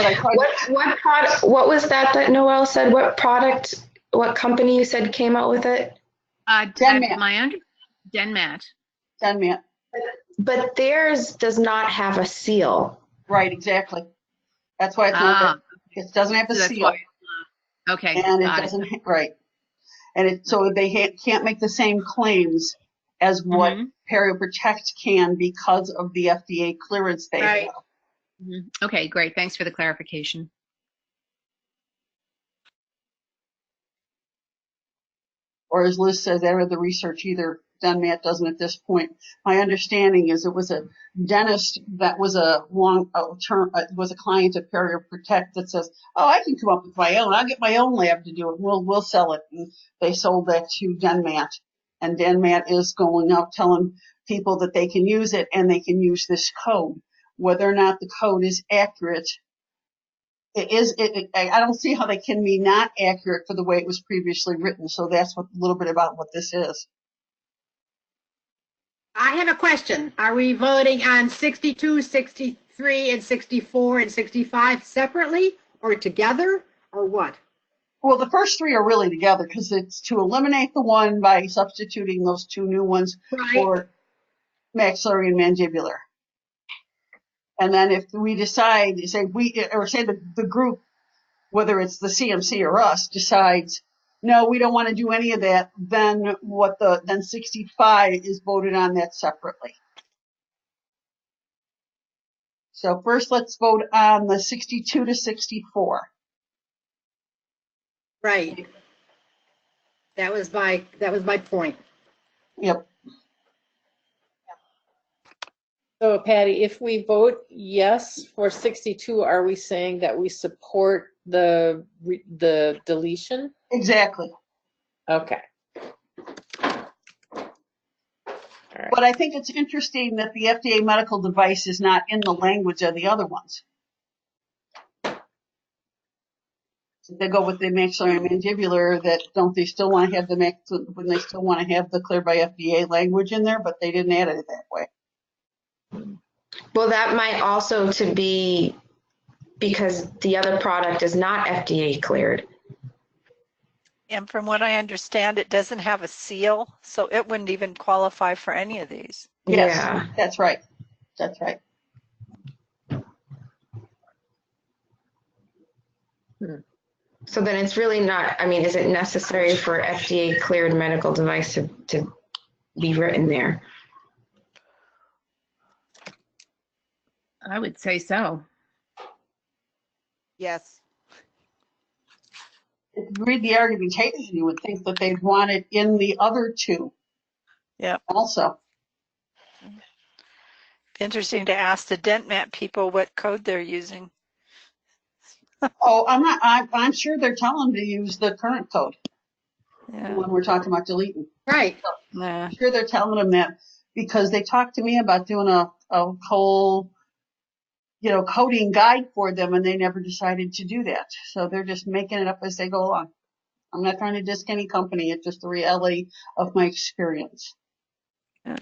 Speaker 11: What product? What was that Noelle said? What product? What company you said came out with it?
Speaker 4: DenMat.
Speaker 1: DenMat.
Speaker 11: But theirs does not have a seal.
Speaker 1: Right. Exactly. That's why it's not. It doesn't have a
Speaker 4: So that's
Speaker 1: seal,
Speaker 4: why. Okay,
Speaker 1: and it
Speaker 4: got it.
Speaker 1: doesn't, right. And so they can't make the same claims as what PerioProtect can because of the FDA clearance they
Speaker 4: Right.
Speaker 1: have.
Speaker 4: Okay, great. Thanks for the clarification.
Speaker 1: Or as Liz says, out of the research either done, Matt doesn't at this point. My understanding is it was a dentist that was was a client of PerioProtect that says, "Oh, I can come up with my own. I'll get my own lab to do it. We'll sell it." And they sold that to DenMat, and DenMat is going up telling people that they can use it and they can use this code. Whether or not the code is accurate, I don't see how they can be not accurate for the way it was previously written. So that's a little bit about what this is.
Speaker 5: I have a question. Are we voting on 62, 63, and 64 and 65 separately or together or what?
Speaker 1: Well, the first three are really together because it's to eliminate the one by substituting those two new ones for maxillary and mandibular. And then if we decide, say the group, whether it's the CMC or us, decides, no, we don't want to do any of that, then then 65 is voted on that separately. So first let's vote on the 62 to 64.
Speaker 5: Right. That was my point.
Speaker 1: Yep.
Speaker 6: So Patty, if we vote yes for 62, are we saying that we support the deletion?
Speaker 1: Exactly.
Speaker 6: Okay.
Speaker 1: But I think it's interesting that the FDA medical device is not in the language of the other ones. So they go with the maxillary and mandibular. That don't they still want to have when they still want to have the cleared by FDA language in there, but they didn't add it that way.
Speaker 11: Well, that might also to be because the other product is not FDA cleared.
Speaker 2: And from what I understand, it doesn't have a seal, so it wouldn't even qualify for any of these.
Speaker 1: Yes,
Speaker 11: Yeah.
Speaker 1: that's right. That's right.
Speaker 11: So then it's really not, I mean, is it necessary for FDA cleared medical device to be written there?
Speaker 4: I would say so.
Speaker 7: Yes.
Speaker 1: If you read the argumentation, you would think that they'd want it in the other two.
Speaker 2: Yeah.
Speaker 1: Also.
Speaker 2: Interesting to ask the DentMat people what code they're using.
Speaker 1: Oh, I'm sure they're telling them to use the current code.
Speaker 2: Yeah.
Speaker 1: When we're talking about deleting.
Speaker 5: Right.
Speaker 1: So,
Speaker 2: Yeah.
Speaker 1: I'm sure they're telling them that because they talked to me about doing a whole, coding guide for them, and they never decided to do that. So they're just making it up as they go along. I'm not trying to diss any company. It's just the reality of my experience.
Speaker 2: Yeah.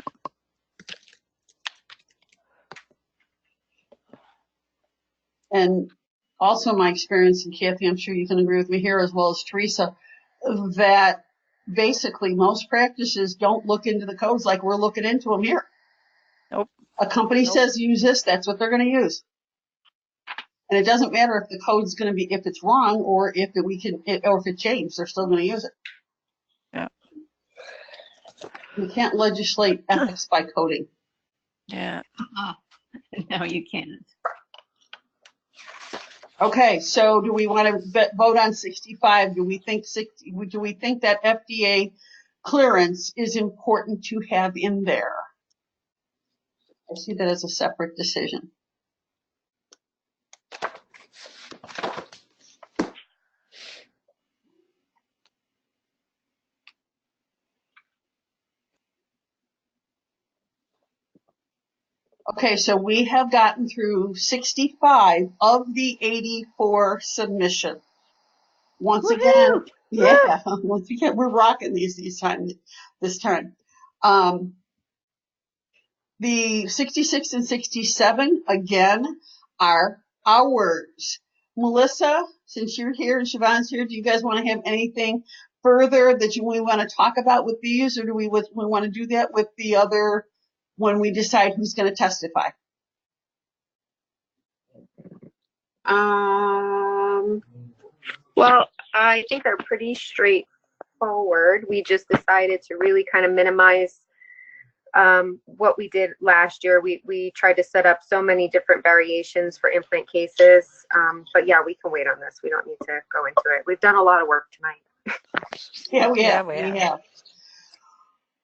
Speaker 1: And also my experience, and Kathy, I'm sure you can agree with me here as well as Teresa, that basically most practices don't look into the codes like we're looking into them here.
Speaker 2: Nope.
Speaker 1: A company says use this, that's what they're going to use. And it doesn't matter if the code's going to be, if it's wrong or if it changed, they're still going to use it.
Speaker 2: Yeah.
Speaker 1: You can't legislate ethics by coding.
Speaker 2: Yeah.
Speaker 4: No, you can't.
Speaker 1: Okay, so do we want to vote on 65? Do we think that FDA clearance is important to have in there? I see that as a separate decision. Okay, so we have gotten through 65 of the 84 submissions. Once again, yeah, once again, we're rocking this time. The 66 and 67, again, are ours. Melissa, since you're here and Siobhan's here, do you guys want to have anything further that we want to talk about with these, or do we want to do that with the other when we decide who's going to testify?
Speaker 10: Well, I think they're pretty straightforward. We just decided to really kind of minimize what we did last year. We tried to set up so many different variations for implant cases. But yeah, we can wait on this. We don't need to go into it. We've done a lot of work tonight.
Speaker 1: Yeah, we
Speaker 2: Yeah,
Speaker 1: have. We have.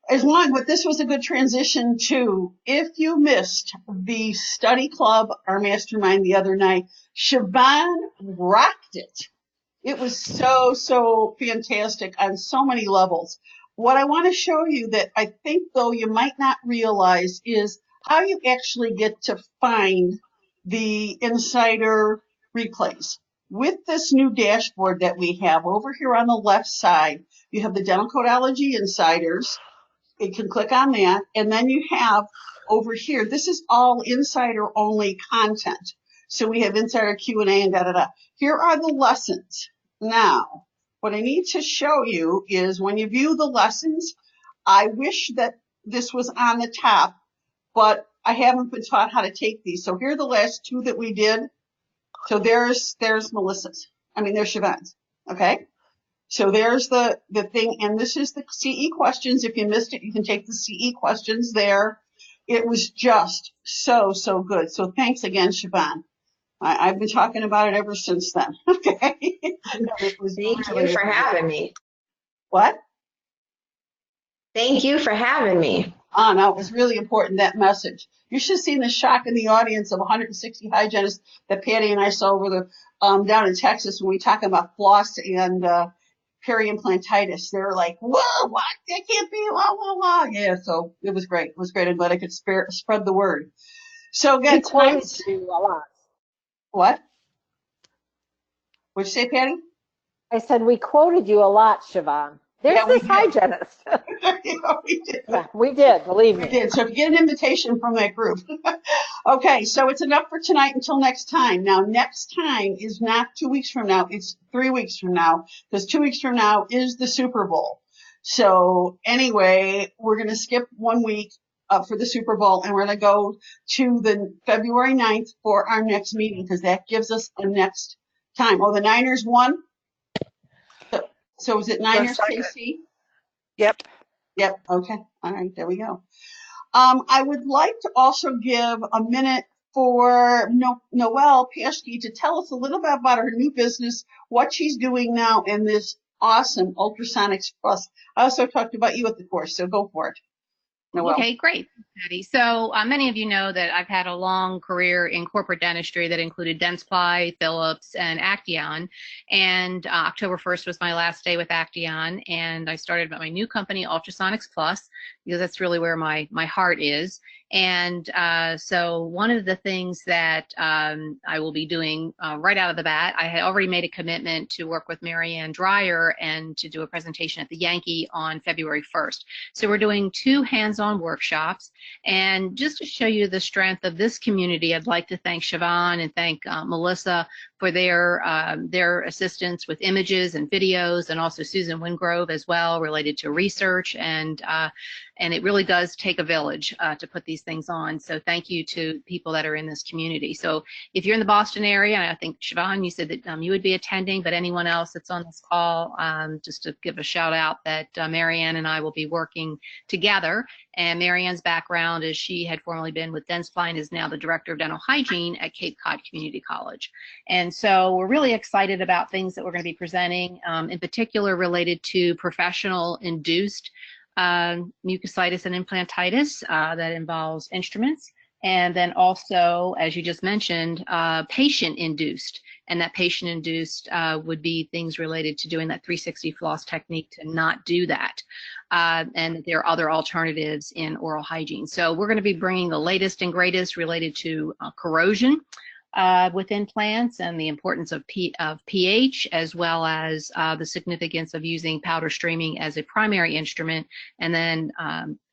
Speaker 1: As long, but this was a good transition too. If you missed the study club, our mastermind the other night, Siobhan rocked it. It was so fantastic on so many levels. What I want to show you that I think though you might not realize is how you actually get to find the insider replays. With this new dashboard that we have over here on the left side, you have the dental codology insiders. You can click on that, and then you have over here, this is all insider only content. So we have insider Q&A and da-da-da. Here are the lessons. Now, what I need to show you is when you view the lessons, I wish that this was on the top, but I haven't been taught how to take these. So here are the last two that we did. So there's Melissa's. There's Siobhan's. Okay. So there's the thing, and this is the CE questions. If you missed it, you can take the CE questions there. It was just so good. So thanks again, Siobhan. I've been talking about it ever since then. Okay. It was
Speaker 11: Thank you for having me.
Speaker 1: What?
Speaker 11: Thank you for having me.
Speaker 1: No, it was really important, that message. You should have seen the shock in the audience of 160 hygienists that Patty and I saw over the down in Texas when we talking about floss and peri-implantitis. They were like, whoa, what? That can't be, blah. Yeah, so it was great. It was great. I'm glad I could spread the word. So again,
Speaker 12: quoted you a lot.
Speaker 1: What? What'd you say, Patty?
Speaker 12: I said we quoted you a lot, Siobhan. There's this hygienist.
Speaker 1: We did.
Speaker 12: Yeah, we did, believe me.
Speaker 1: We did. So if you get an invitation from that group. Okay, so it's enough for tonight until next time. Now, next time is not 2 weeks from now. It's 3 weeks from now, because 2 weeks from now is the Super Bowl. So anyway, we're going to skip 1 week for the Super Bowl, and we're going to go to the February 9th for our next meeting, because that gives us the next time. Oh, the Niners won? So is it Niners KC?
Speaker 2: Yep.
Speaker 1: Okay. All right. There we go. I would like to also give a minute for Noelle Paschke to tell us a little bit about her new business, what she's doing now, and this awesome Ultrasonics Plus. I also talked about you at the course, so go for it, Noelle.
Speaker 4: Okay, great, Patty. So many of you know that I've had a long career in corporate dentistry that included Dentsply, Philips, and Acteon. And October 1st was my last day with Acteon, and I started my new company, Ultrasonics Plus, because that's really where my heart is. And so one of the things that I will be doing right out of the bat, I had already made a commitment to work with Marianne Dreyer and to do a presentation at the Yankee on February 1st. So we're doing 2 hands-on workshops. And just to show you the strength of this community, I'd like to thank Siobhan and thank Melissa for their assistance with images and videos, and also Susan Wingrove as well, related to research. And it really does take a village to put these things on. So thank you to people that are in this community. So if you're in the Boston area, and I think Siobhan, you said that you would be attending, but anyone else that's on this call, just to give a shout out that Marianne and I will be working together. And Marianne's background is she had formerly been with Dentsply and is now the Director of Dental Hygiene at Cape Cod Community College. And so we're really excited about things that we're going to be presenting, in particular related to professional induced mucositis and implantitis that involves instruments. And then also, as you just mentioned, patient-induced. And that patient-induced would be things related to doing that 360 floss technique to not do that. And there are other alternatives in oral hygiene. So we're going to be bringing the latest and greatest related to corrosion with implants and the importance of pH, as well as the significance of using powder streaming as a primary instrument, and then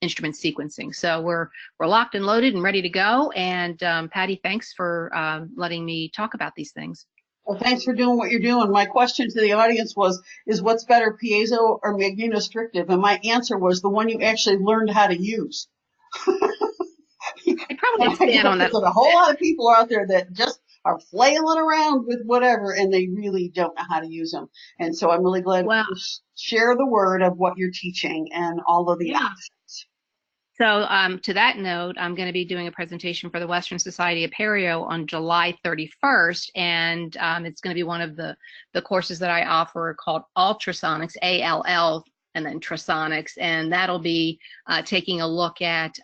Speaker 4: instrument sequencing. So we're locked and loaded and ready to go. And Patty, thanks for letting me talk about these things.
Speaker 1: Well, thanks for doing what you're doing. My question to the audience is what's better, piezo or magnetostrictive? And my answer was the one you actually learned how to use.
Speaker 4: I probably stand on that.
Speaker 1: There's a whole lot of people out there that just are flailing around with whatever, and they really don't know how to use them. And so I'm really glad
Speaker 4: Well,
Speaker 1: to share the word of what you're teaching and all of the
Speaker 4: yeah.
Speaker 1: options.
Speaker 4: So to that note, I'm going to be doing a presentation for the Western Society of Perio on July 31st, and it's going to be one of the courses that I offer called Ultrasonics, ALL, and then Trasonics, and that'll be taking a look at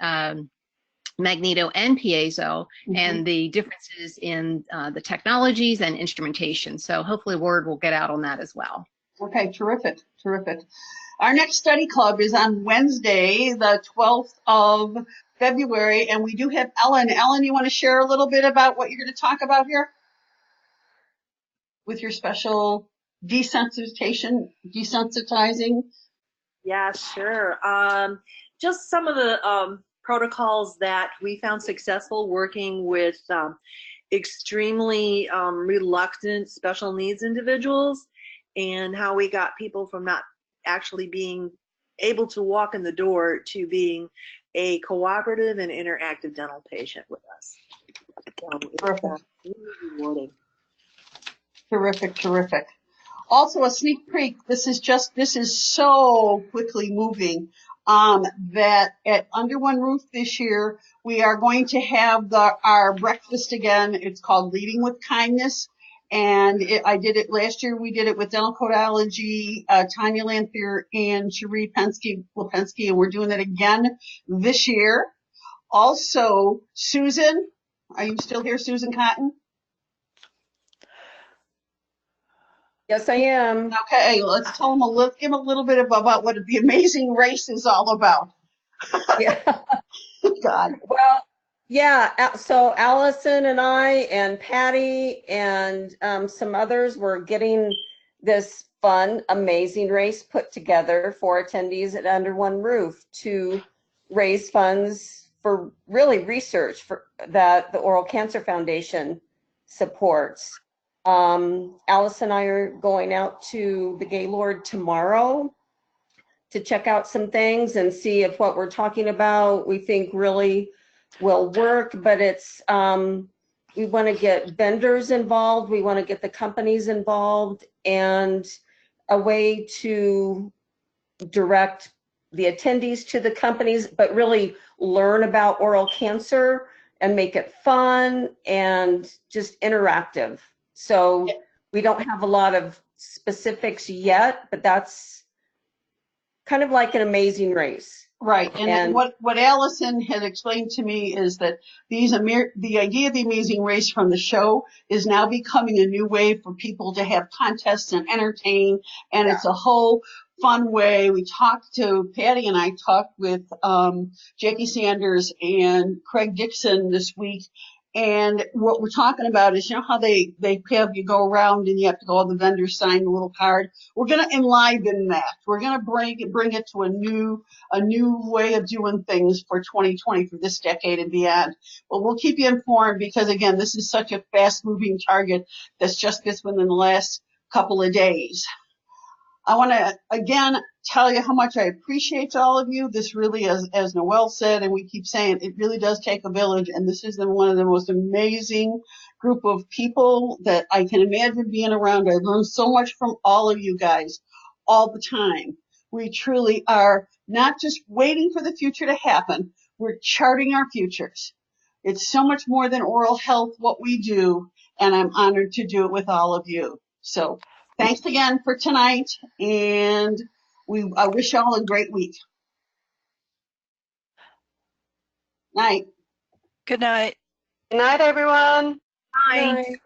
Speaker 4: magneto and piezo and the differences in the technologies and instrumentation. So hopefully word will get out on that as well.
Speaker 1: Okay, terrific, terrific. Our next study club is on Wednesday, the 12th of February, and we do have Ellen. Ellen, you want to share a little bit about what you're going to talk about here with your special desensitizing?
Speaker 16: Yeah, sure. Just some of the protocols that we found successful working with extremely reluctant special needs individuals, and how we got people from not actually being able to walk in the door to being a cooperative and interactive dental patient with us.
Speaker 1: Perfect.
Speaker 16: Really rewarding.
Speaker 1: Terrific, terrific. Also a sneak peek, this is so quickly moving that at Under One Roof this year, we are going to have our breakfast again. It's called Leading with Kindness. And I did it last year. We did it with dental codology, Tanya Lanthier and Cherie Lipensky, and we're doing it again this year. Also, Susan, are you still here, Susan Cotton?
Speaker 17: Yes, I am.
Speaker 1: Okay, let's give them a little bit about what the Amazing Race is all about.
Speaker 17: Yeah.
Speaker 1: God.
Speaker 17: Well, yeah. So Allison and I and Patty and some others were getting this fun, amazing race put together for attendees at Under One Roof to raise funds for really research that the Oral Cancer Foundation supports. Alice and I are going out to the Gaylord tomorrow to check out some things and see if what we're talking about we think really will work. But it's we want to get vendors involved, we want to get the companies involved, and a way to direct the attendees to the companies, but really learn about oral cancer and make it fun and just interactive. So we don't have a lot of specifics yet, but that's kind of like an amazing race.
Speaker 1: Right, and what Allison had explained to me is that the idea of the Amazing Race from the show is now becoming a new way for people to have contests and entertain, and it's a whole fun way. Patty and I talked with Jackie Sanders and Craig Dixon this week, and what we're talking about is, you know how they have you go around and you have to go, all the vendors sign a little card. We're going to enliven that. We're going to bring it to a new way of doing things for 2020, for this decade and beyond. But we'll keep you informed, because again, this is such a fast moving target that's just been within the last couple of days. I want to again tell you how much I appreciate all of you. This really, as Noelle said, and we keep saying, it really does take a village, and this is one of the most amazing group of people that I can imagine being around. I learned so much from all of you guys all the time. We truly are not just waiting for the future to happen, we're charting our futures. It's so much more than oral health, what we do, and I'm honored to do it with all of you. So thanks again for tonight, and I wish y'all a great week. Night.
Speaker 2: Good night.
Speaker 14: Good night, everyone.
Speaker 5: Bye.
Speaker 17: Bye.